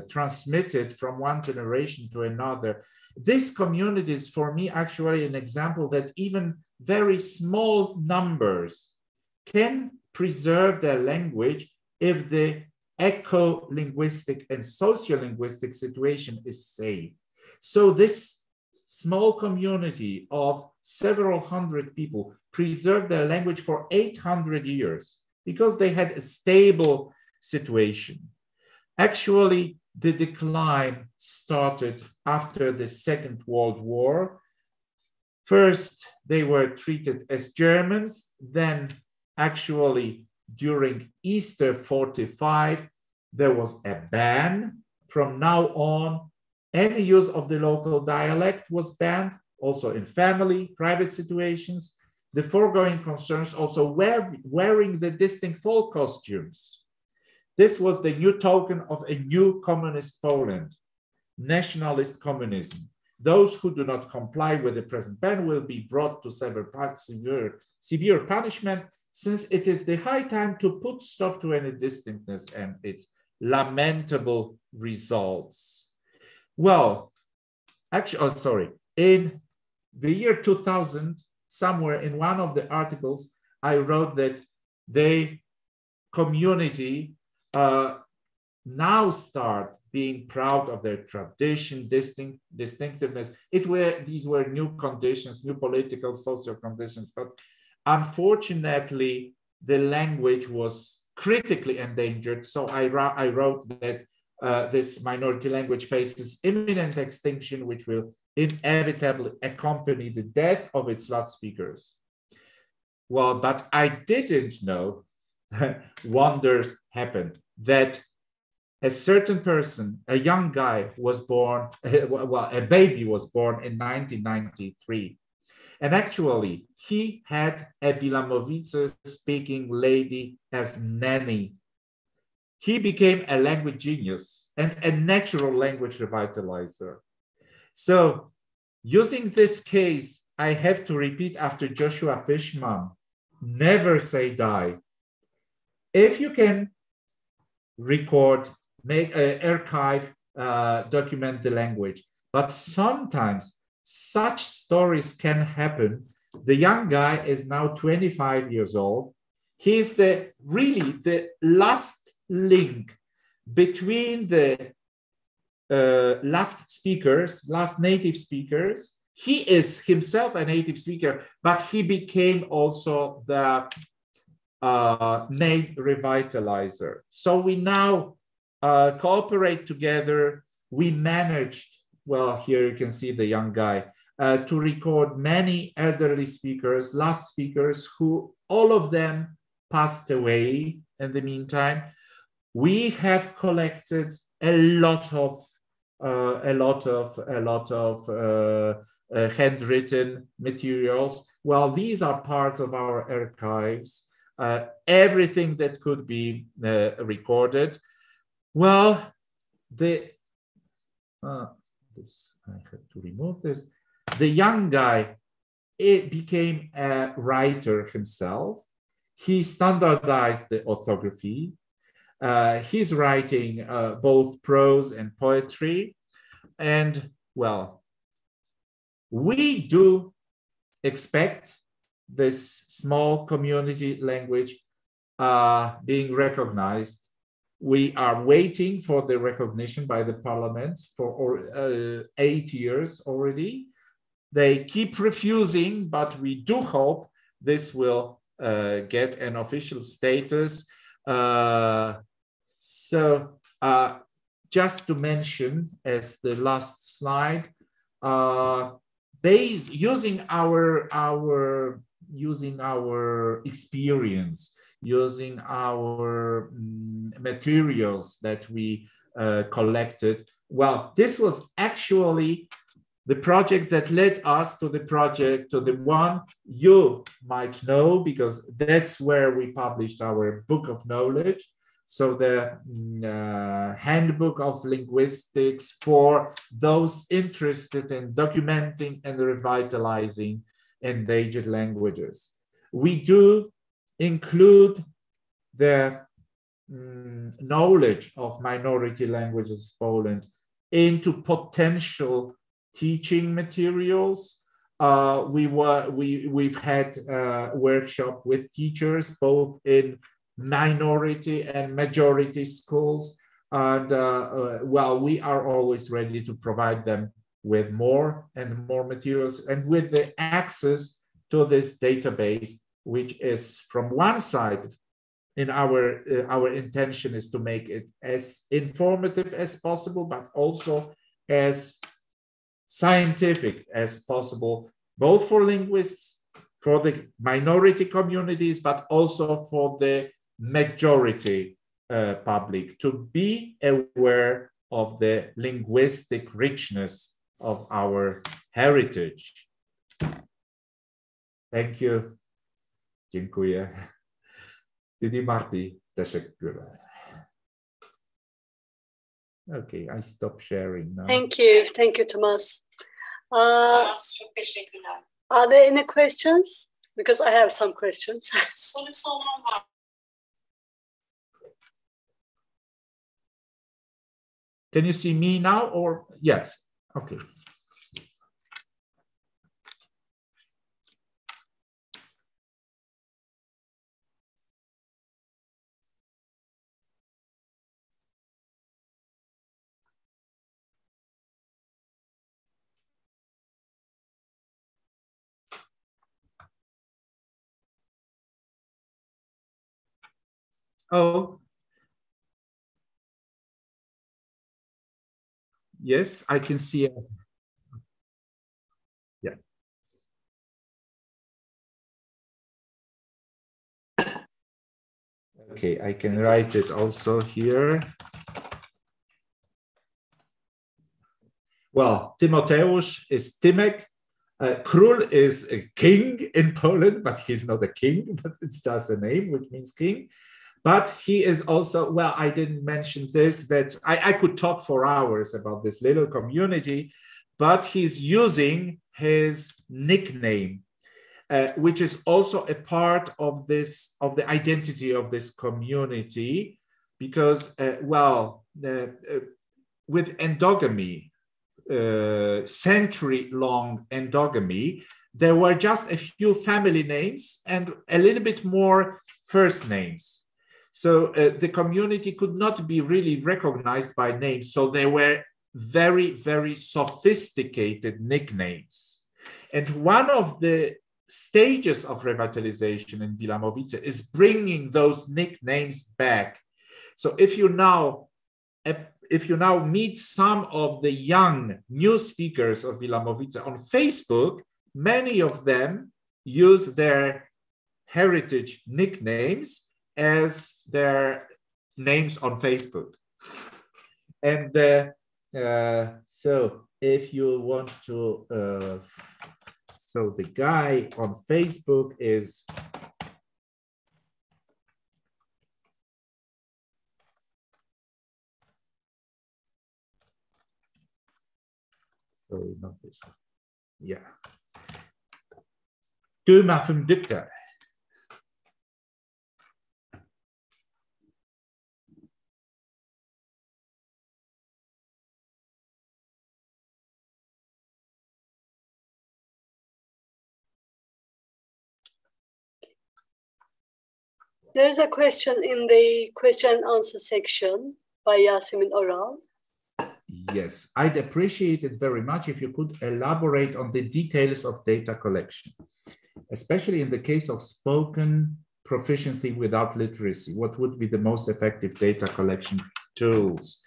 S2: transmitted from one generation to another. This community is for me actually an example that even very small numbers can preserve their language if the eco-linguistic and socio-linguistic situation is safe. So this small community of several hundred people preserved their language for 800 years because they had a stable situation. Actually, the decline started after the Second World War. First, they were treated as Germans, then actually during Easter 45, there was a ban. From now on, any use of the local dialect was banned, also in family, private situations. The foregoing concerns also wearing the distinct folk costumes. This was the new token of a new communist Poland, nationalist communism. Those who do not comply with the present ban will be brought to severe punishment, since it is the high time to put stop to any distinctness and its lamentable results. Well, actually, in the year 2000, somewhere in one of the articles, I wrote that the community now start being proud of their tradition, distinctiveness. These were new conditions, new political, social conditions, but unfortunately, the language was critically endangered. So I wrote that this minority language faces imminent extinction, which will inevitably accompany the death of its last speakers. Well, but I didn't know wonders happened, that a certain person, a young guy was born, well, a baby was born in 1993. And actually, he had a Wilamowice-speaking lady as nanny. He became a language genius and a natural language revitalizer. So using this case, I have to repeat after Joshua Fishman, never say die. If you can record, make archive, document the language, but sometimes such stories can happen. The young guy is now 25 years old. He's really the last link between the last native speakers. He is himself a native speaker, but he became also the native revitalizer. So we now cooperate together. We managed, well, here you can see the young guy, to record many elderly speakers, last speakers, who all of them passed away in the meantime. We have collected a lot of handwritten materials. Well, these are parts of our archives, everything that could be recorded. Well, I have to remove this. The young guy, it became a writer himself. He standardized the orthography. He's writing both prose and poetry. And well, we do expect this small community language being recognized. We are waiting for the recognition by the parliament for 8 years already. They keep refusing, but we do hope this will get an official status. Just to mention as the last slide, using our experience, using our materials that we collected. Well, this was actually the project that led us to the one you might know, because that's where we published our book of knowledge. So the Handbook of Linguistics for those interested in documenting and revitalizing endangered languages. We do include the knowledge of minority languages of Poland into potential teaching materials. We've had a workshop with teachers, both in minority and majority schools. And well, we are always ready to provide them with more and more materials and with the access to this database, which is from one side, in our intention is to make it as informative as possible, but also as scientific as possible, both for linguists, for the minority communities, but also for the majority public, to be aware of the linguistic richness of our heritage. Thank you. Dziękuję. Didi Marti, teşekkürler. Okay, I stop sharing now.
S3: Thank you, Thomas. Are there any questions? Because I have some questions.
S2: Can you see me now or yes? Okay. Oh, yes, I can see it. Yeah. Okay, I can write it also here. Well, Timoteusz is Timek. Król is a king in Poland, but he's not a king, but it's just a name, which means king. But he is also, well, I didn't mention this, that I could talk for hours about this little community, but he's using his nickname, which is also a part of this, of the identity of this community, because, with endogamy, century-long endogamy, there were just a few family names and a little bit more first names. So the community could not be really recognized by names. So there were very, very sophisticated nicknames. And one of the stages of revitalization in Wilamowice is bringing those nicknames back. So if you now meet some of the young new speakers of Wilamowice on Facebook, many of them use their heritage nicknames as their names on Facebook. And so if you want to, so the guy on Facebook is sorry, not this one. Yeah. Dokümantasyon.
S3: There's a question in the question and answer section by Yasemin Oral.
S2: Yes, I'd appreciate it very much if you could elaborate on the details of data collection, especially in the case of spoken proficiency without literacy. What would be the most effective data collection tools?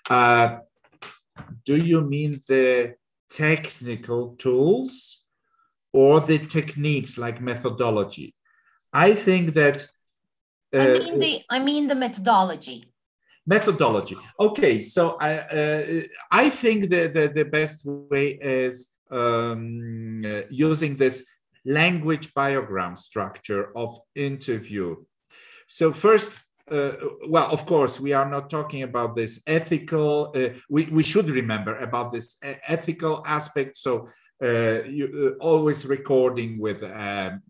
S2: Do you mean the technical tools or the techniques like methodology? I think that
S4: I mean the methodology.
S2: Methodology. Okay, so I think the best way is using this language biogram structure of interview. So first, well, of course, we are not talking about this ethical. We should remember about this ethical aspect. So you always recording with the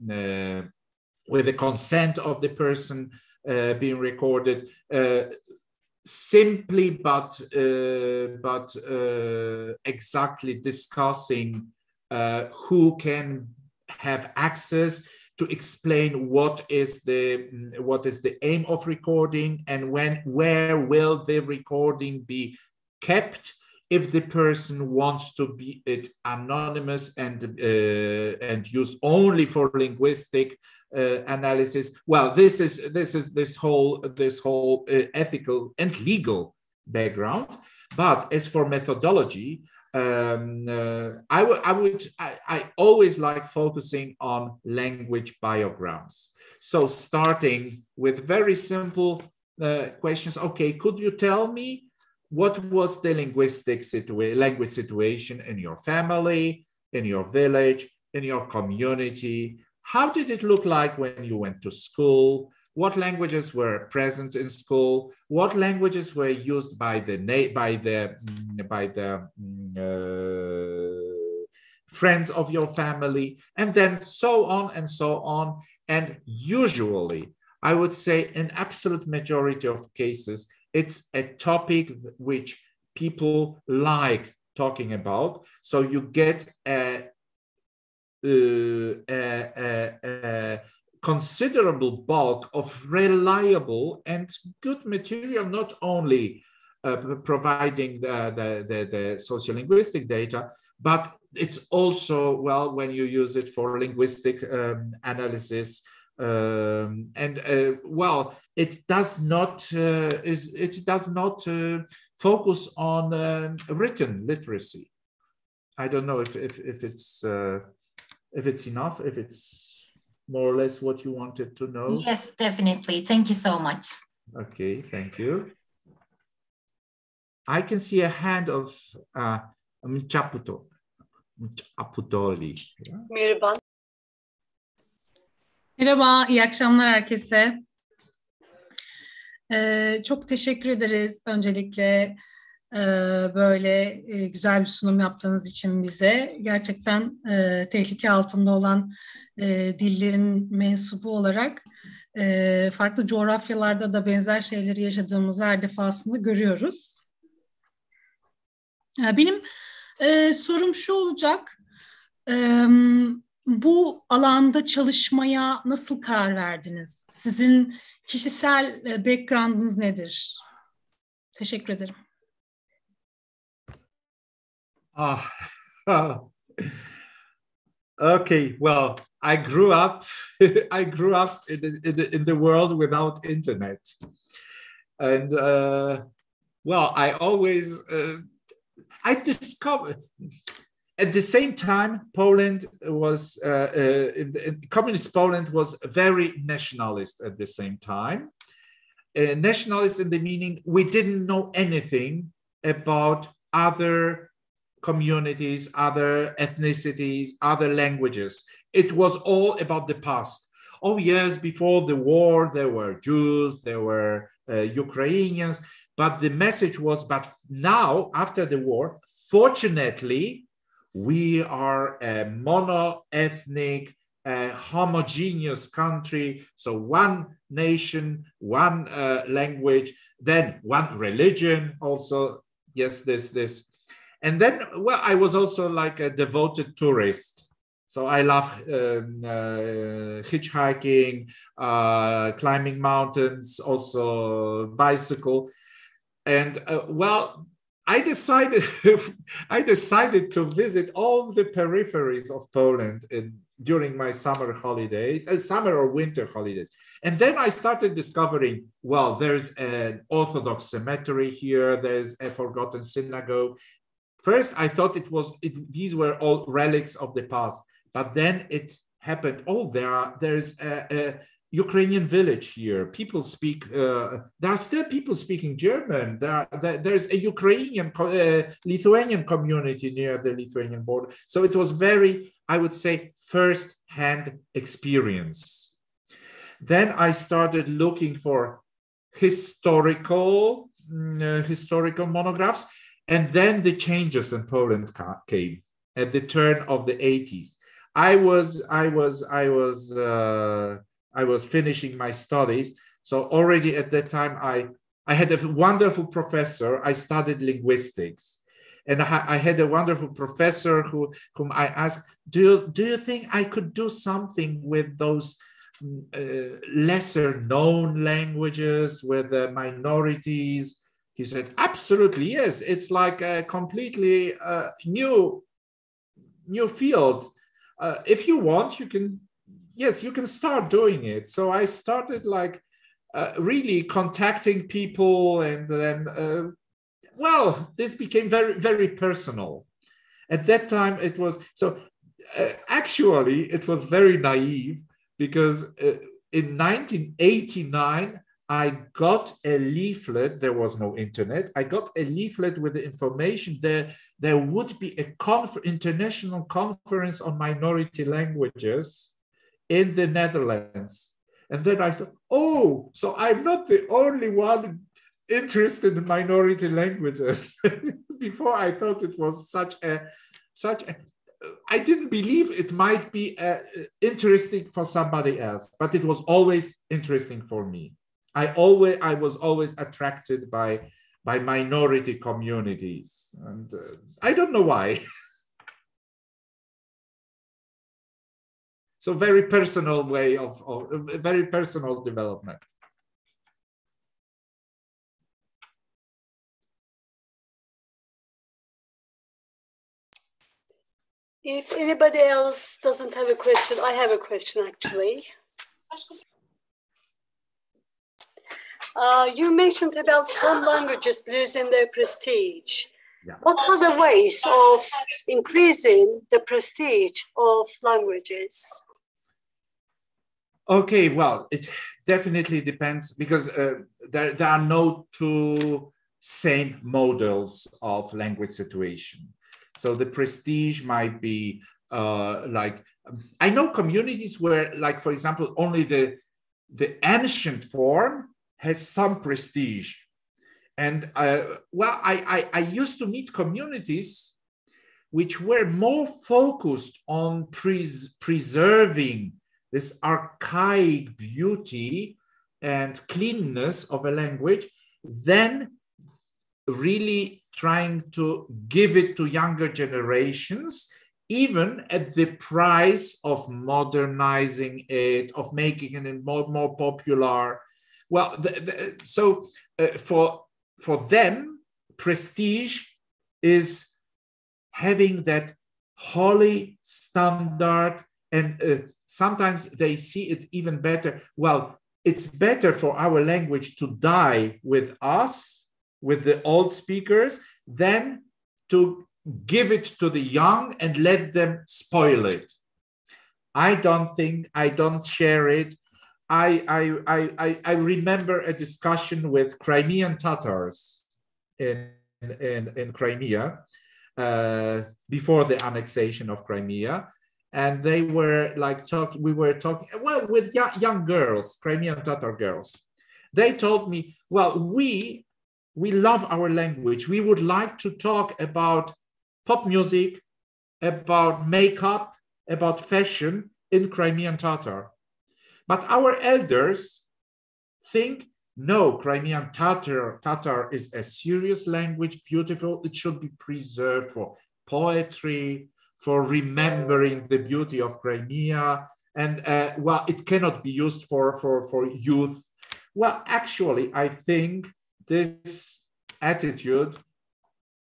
S2: consent of the person being recorded, simply but exactly discussing who can have access, to explain what is the aim of recording and where will the recording be kept. If the person wants to be anonymous and used only for linguistic analysis, well, this is this whole ethical and legal background. But as for methodology, I always like focusing on language biograms. So starting with very simple questions. Okay, could you tell me what was the language situation in your family, in your village, in your community? How did it look like when you went to school? What languages were present in school? What languages were used by the friends of your family? And then so on and so on. And usually, I would say in absolute majority of cases, it's a topic which people like talking about. So you get a considerable bulk of reliable and good material, not only providing the sociolinguistic data, but it's also, well, when you use it for linguistic analysis, well, it does not focus on written literacy. I don't know if it's enough, if it's more or less what you wanted to know.
S4: Yes, definitely. Thank you so much.
S2: Okay, thank you. I can see a hand of Mchaputoli.
S3: Merhaba.
S5: Merhaba, iyi akşamlar herkese. Çok teşekkür ederiz öncelikle böyle güzel bir sunum yaptığınız için bize. Gerçekten tehlike altında olan dillerin mensubu olarak farklı coğrafyalarda da benzer şeyleri yaşadığımızı her defasında görüyoruz. Benim sorum şu olacak. Bu alanda çalışmaya nasıl karar verdiniz? Sizin kişisel background'ınız nedir? Teşekkür ederim.
S2: Okay, well, I grew up in the world without internet, and well, I always I discovered. At the same time, Poland was, communist Poland was very nationalist at the same time. Nationalist in the meaning we didn't know anything about other communities, other ethnicities, other languages. It was all about the past. Oh yes, before the war, there were Jews, there were Ukrainians, but the message was, but now, after the war, fortunately, we are a mono-ethnic, homogeneous country. So one nation, one language, then one religion also. Yes, this. And then, well, I was also like a devoted tourist. So I love hitchhiking, climbing mountains, also bicycle. And well, I decided to visit all the peripheries of Poland during my summer holidays, summer or winter holidays. And then I started discovering, well, there's an Orthodox cemetery here, there's a forgotten synagogue. First, I thought these were all relics of the past, but then it happened, oh, there's a Ukrainian village here. People speak, there are still people speaking German. There's a Ukrainian, Lithuanian community near the Lithuanian border. So it was very, I would say, first-hand experience. Then I started looking for historical monographs, and then the changes in Poland came at the turn of the 80s. I was finishing my studies. So already at that time, I had a wonderful professor. I studied linguistics. And I had a wonderful professor whom I asked, do you think I could do something with those lesser known languages, with the minorities? He said, absolutely, yes. It's like a completely new field. If you want, you can start doing it. So I started like really contacting people, and then well, this became very, very personal. At that time, it was, so actually, it was very naive because in 1989, I got a leaflet. There was no internet. I got a leaflet with the information there would be a international conference on minority languages in the Netherlands. And then I said, oh, so I'm not the only one interested in minority languages. Before I thought it was such a, I didn't believe it might be interesting for somebody else, but it was always interesting for me. I was always attracted by minority communities, and I don't know why. So very personal way of very personal development.
S3: If anybody else doesn't have a question, I have a question actually. You mentioned about some languages losing their prestige.
S2: Yeah.
S3: What are the ways of increasing the prestige of languages?
S2: Okay, well, it definitely depends because there are no two same models of language situation. So the prestige might be like, I know communities where, like, for example, only the ancient form has some prestige. And well, I used to meet communities which were more focused on preserving this archaic beauty and cleanness of a language than really trying to give it to younger generations, even at the price of modernizing it, of making it more popular. Well, so for them, prestige is having that holy standard, and sometimes they see it even better. Well, it's better for our language to die with us, with the old speakers, than to give it to the young and let them spoil it. I don't share it. I remember a discussion with Crimean Tatars in Crimea before the annexation of Crimea. And they were like we were talking, well, with young girls, Crimean Tatar girls. They told me, well, we love our language. We would like to talk about pop music, about makeup, about fashion in Crimean Tatar. But our elders think, no, Crimean Tatar is a serious language, beautiful. It should be preserved for poetry, for remembering the beauty of Crimea. And well, it cannot be used for youth. Well, actually, I think this attitude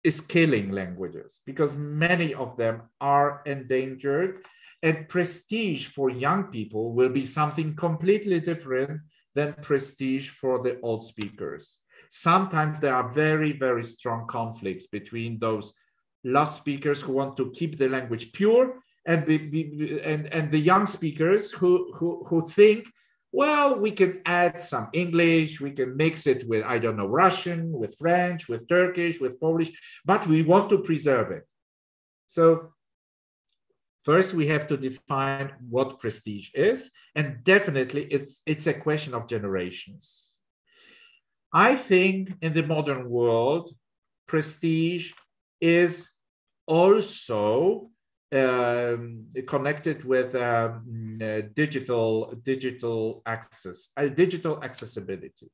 S2: is killing languages because many of them are endangered, and prestige for young people will be something completely different than prestige for the old speakers. Sometimes there are very, very strong conflicts between those lost speakers who want to keep the language pure and the young speakers who think, well, we can add some English, we can mix it with, I don't know, Russian, with French, with Turkish, with Polish, but we want to preserve it. So first, we have to define what prestige is, and definitely it's a question of generations. I think in the modern world, prestige is also connected with digital accessibility.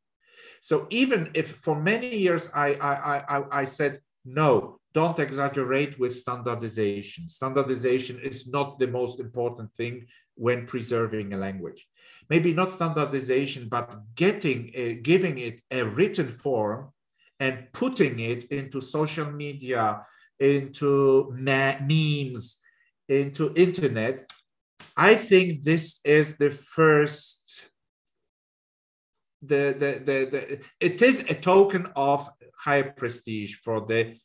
S2: So even if for many years I said, no, don't exaggerate with standardization. Standardization is not the most important thing when preserving a language. Maybe not standardization, but giving it a written form and putting it into social media, into memes, into internet. I think this is the first, it is a token of higher prestige for the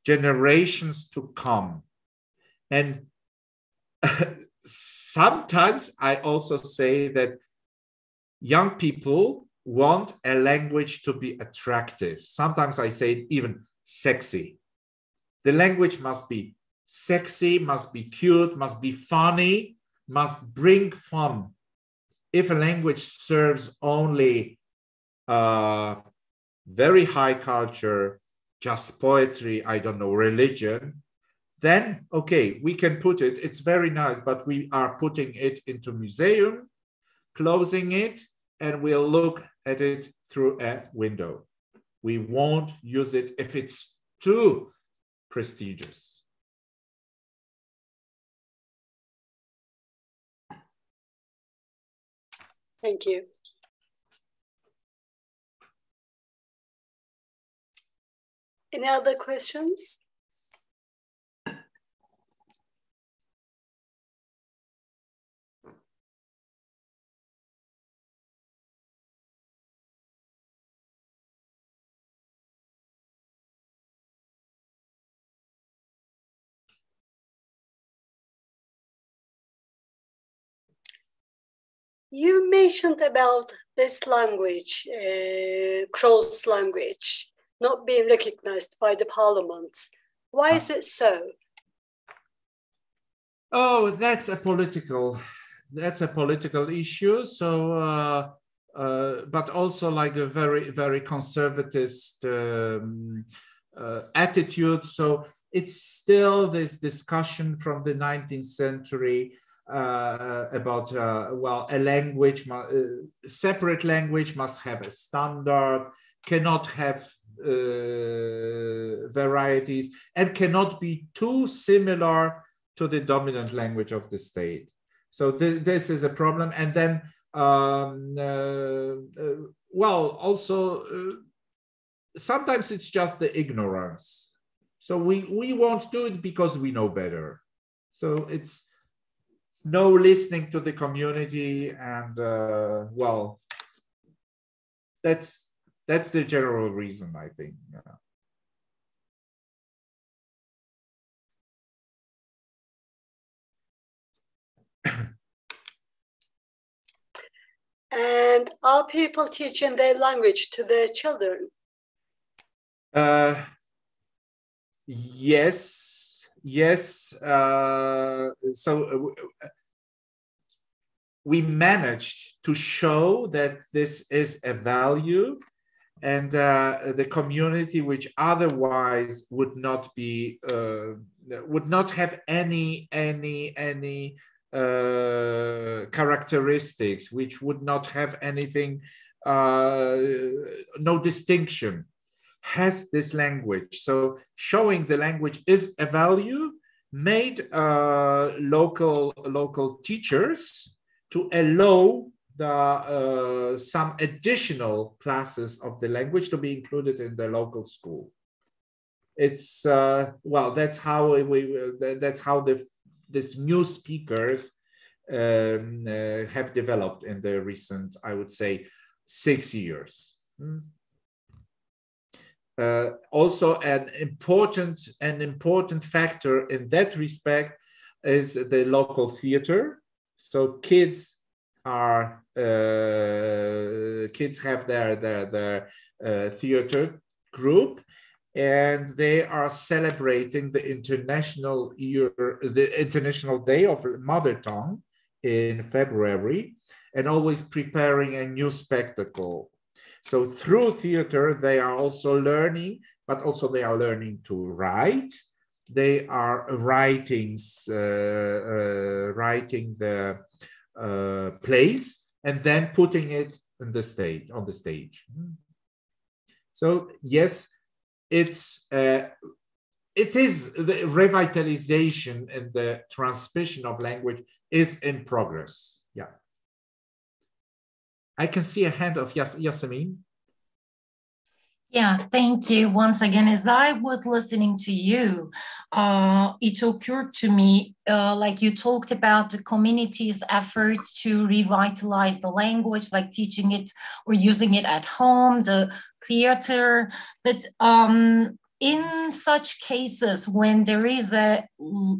S2: generations to come. And sometimes I also say that young people want a language to be attractive. Sometimes I say even sexy. The language must be sexy, must be cute, must be funny, must bring fun. If a language serves only very high culture, just poetry, I don't know, religion, then, okay, we can put it, it's very nice, but we are putting it into museum, closing it, and we'll look at it through a window. We won't use it if it's too prestigious.
S3: Thank you. Any other questions? You mentioned about this language, Crows language, not being recognized by the parliament. Why is it so?
S2: Oh, that's a political issue. So, but also like a very, very conservatist attitude. So it's still this discussion from the 19th century about, well, a language, separate language must have a standard, cannot have varieties, and cannot be too similar to the dominant language of the state. So this is a problem. And then, well, also, sometimes it's just the ignorance. So we won't do it because we know better. So it's no listening to the community, and well, that's the general reason, I think. Yeah.
S3: And are people teaching their language to their children?
S2: Yes. So we managed to show that this is a value, and the community, which otherwise would not be, would not have any characteristics, which would not have anything, no distinction, has this language. So showing the language is a value made local teachers to allow the some additional classes of the language to be included in the local school. It's well, that's how these new speakers have developed in the recent, I would say, 6 years. Also, an important factor in that respect is the local theater. So kids have their theater group, and they are celebrating the International Day of Mother Tongue in February, and always preparing a new spectacle. So through theater, they are also learning, but also they are learning to write. They are writing the plays and then putting it on the stage. So yes, it is the revitalization and the transmission of language is in progress. Yeah. I can see a hand of Yasemin.
S4: Yeah, thank you once again. As I was listening to you, it occurred to me, like you talked about the community's efforts to revitalize the language, like teaching it or using it at home, the theater, that in such cases when there is a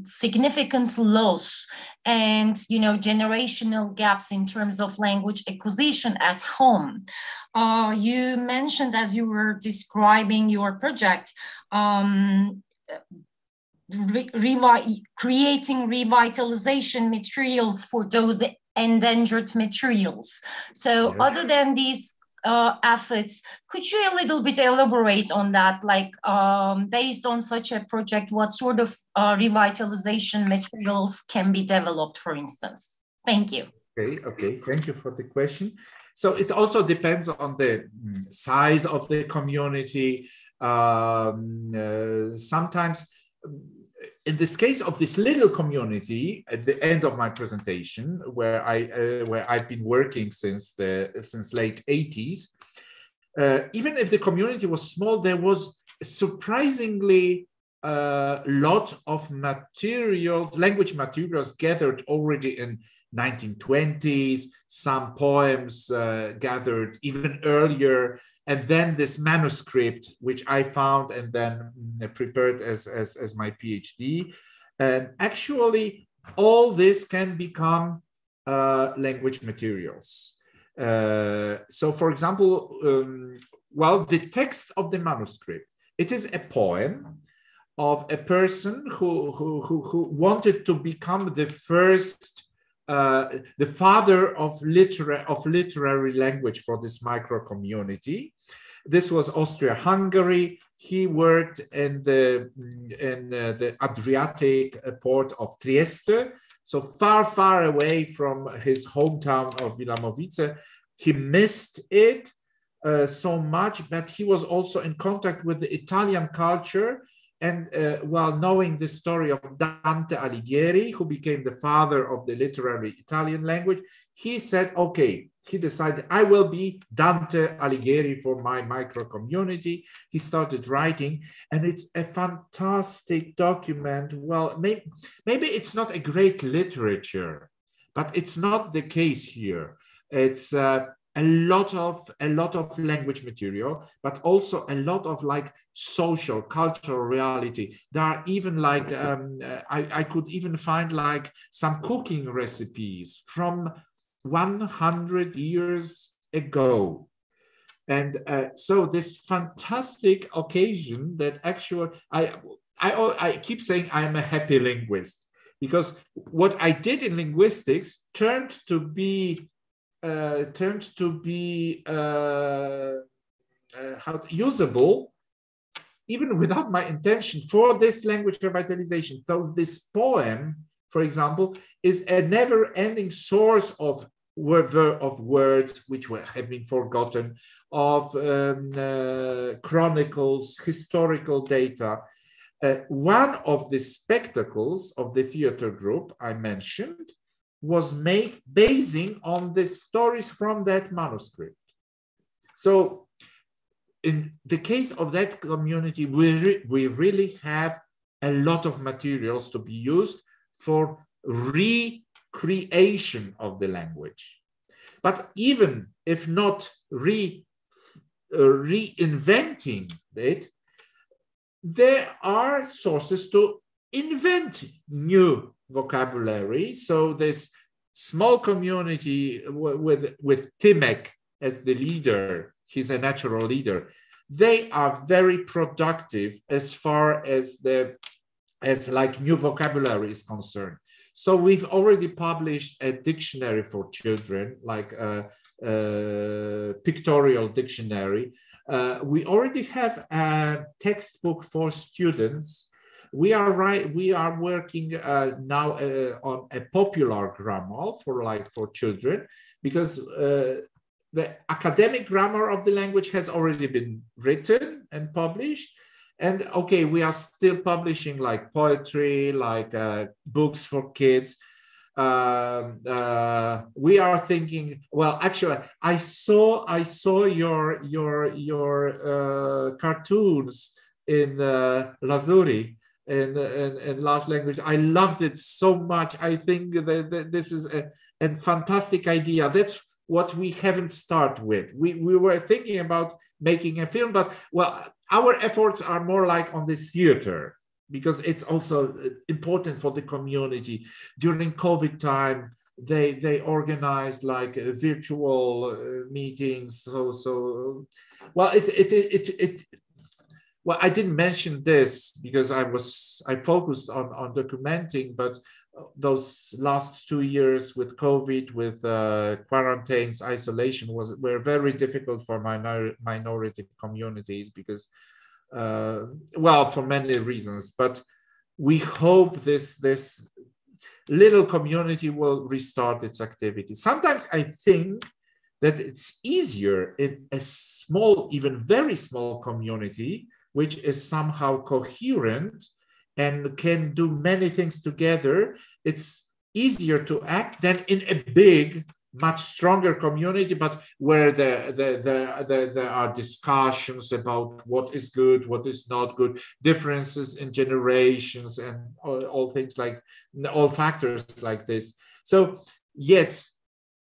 S4: significant loss and, generational gaps in terms of language acquisition at home, you mentioned as you were describing your project, creating revitalization materials for those endangered materials. So other than these efforts, could you a little bit elaborate on that? Like based on such a project, what sort of revitalization materials can be developed, for instance? Thank you.
S2: Okay. Thank you for the question. So it also depends on the size of the community. Sometimes, in this case of this little community, at the end of my presentation, where I've been working since late 80s, even if the community was small, there was surprisingly a lot of materials, language materials gathered already in 1920s, some poems gathered even earlier, and then this manuscript, which I found and then prepared as my PhD. And actually, all this can become language materials. So, for example, the text of the manuscript, it is a poem of a person who wanted to become the first the father of literary language for this micro community. This was Austria-Hungary. He worked in the Adriatic port of Trieste, so far away from his hometown of Wilamowice. He missed it so much, but he was also in contact with the Italian culture. And while knowing the story of Dante Alighieri, who became the father of the literary Italian language, he said, okay, he decided, I will be Dante Alighieri for my micro community. He started writing, and it's a fantastic document. Well, maybe it's not a great literature, but it's not the case here. It's a lot of language material, but also a lot of like social, cultural reality. There are even like, I could even find like some cooking recipes from 100 years ago. And so this fantastic occasion that actually, I keep saying I'm a happy linguist, because what I did in linguistics turned to be usable, even without my intention, for this language revitalization. So this poem, for example, is a never-ending source of words which have been forgotten, of chronicles, historical data. One of the spectacles of the theater group I mentioned was made basing on the stories from that manuscript. So in the case of that community, we really have a lot of materials to be used for recreation of the language. But even if not reinventing it, there are sources to invent new vocabulary. So this small community with Timek as the leader, he's a natural leader, they are very productive as far as like new vocabulary is concerned. So we've already published a dictionary for children, like a pictorial dictionary. We already have a textbook for students. We are working now on a popular grammar for children, because the academic grammar of the language has already been written and published. And okay, we are still publishing like poetry, like books for kids. we are thinking. Well, actually, I saw your cartoons in Lazuri in last language. I loved it so much. I think that this is a fantastic idea. That's what we haven't started with. We were thinking about making a film, but well, our efforts are more like on this theater, because it's also important for the community. During COVID time, they organized like virtual meetings. So well, well, I didn't mention this because I focused on documenting, but those last 2 years with COVID, with quarantines, isolation were very difficult for minority communities because, well, for many reasons. But we hope this little community will restart its activity. Sometimes I think that it's easier in a small, even very small community, which is somehow coherent and can do many things together. It's easier to act than in a big, much stronger community, but where there are discussions about what is good, what is not good, differences in generations, and all things like, all factors like this. So yes,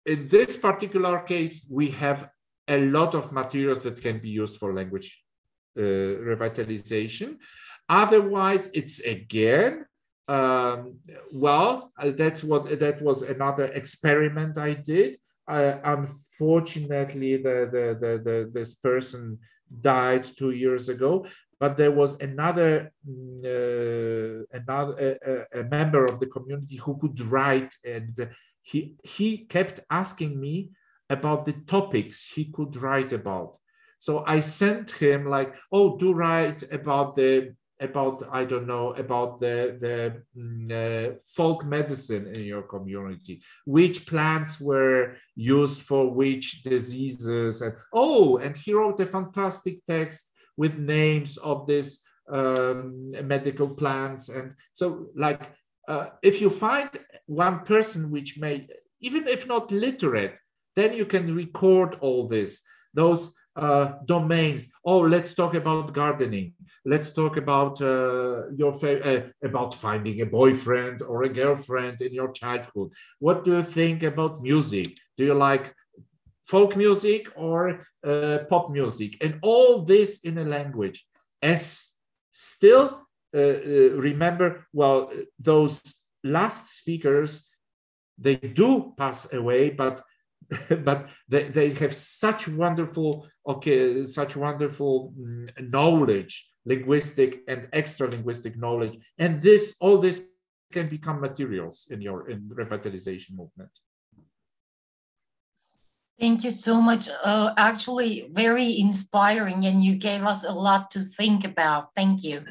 S2: in this particular case, we have a lot of materials that can be used for language revitalization. Otherwise, it's again, well, that was another experiment I did. Unfortunately, this person died 2 years ago, but there was another a member of the community who could write, and he kept asking me about the topics he could write about. So I sent him like, oh, do write about I don't know, about the folk medicine in your community, which plants were used for which diseases, and and he wrote a fantastic text with names of these medical plants. And so like, if you find one person which may, even if not literate, then you can record all this, those domains. Oh, let's talk about gardening. Let's talk about about finding a boyfriend or a girlfriend in your childhood. What do you think about music? Do you like folk music or pop music? And all this in a language. As still remember, well, those last speakers, they do pass away, but they have such wonderful, knowledge, linguistic and extra linguistic knowledge, and all this can become materials in revitalization movement.
S4: Thank you so much. Actually, very inspiring, and you gave us a lot to think about. Thank you.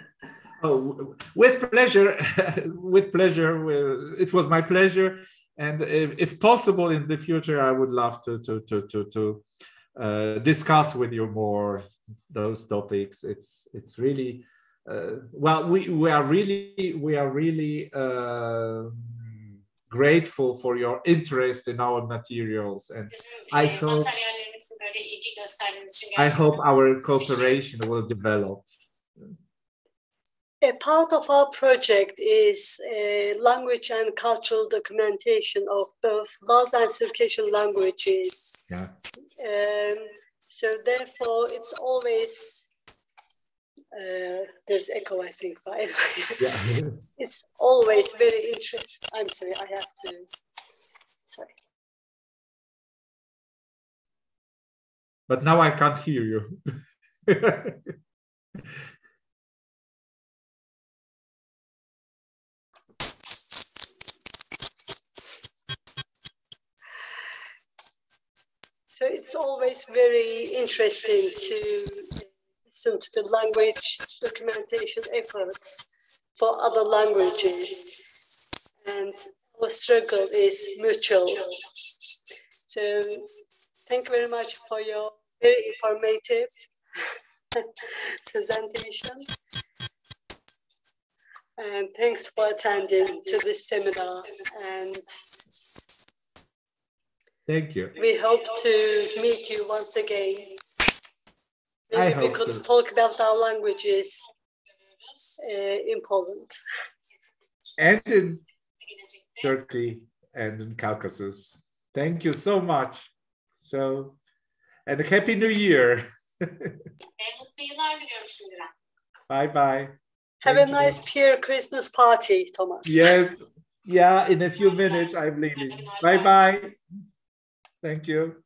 S2: Oh, with pleasure. With pleasure. It was my pleasure. And if possible in the future, I would love to discuss with you more those topics. It's really well. We are really grateful for your interest in our materials, and I hope our cooperation will develop.
S3: A part of our project is language and cultural documentation of both Laz and Circassian languages.
S2: Yeah.
S3: So therefore, it's always, there's echo, I think, by the way. Yeah. It's always very interesting. I'm sorry, I have to, sorry.
S2: But now I can't hear you.
S3: So it's always very interesting to listen to the language documentation efforts for other languages, and our struggle is mutual. So thank you very much for your very informative presentation, and thanks for attending to this seminar. And
S2: Thank you.
S3: We hope to meet you once again.
S2: I
S3: Maybe we
S2: hope
S3: could
S2: so.
S3: talk about our languages in Poland.
S2: And in Turkey and in Caucasus. Thank you so much. So, and a happy new year. Bye bye.
S3: Have
S2: Thank
S3: a
S2: you.
S3: nice peer Christmas party, Thomas.
S2: Yes. Yeah, in a few minutes I'm leaving. Bye bye. Thank you.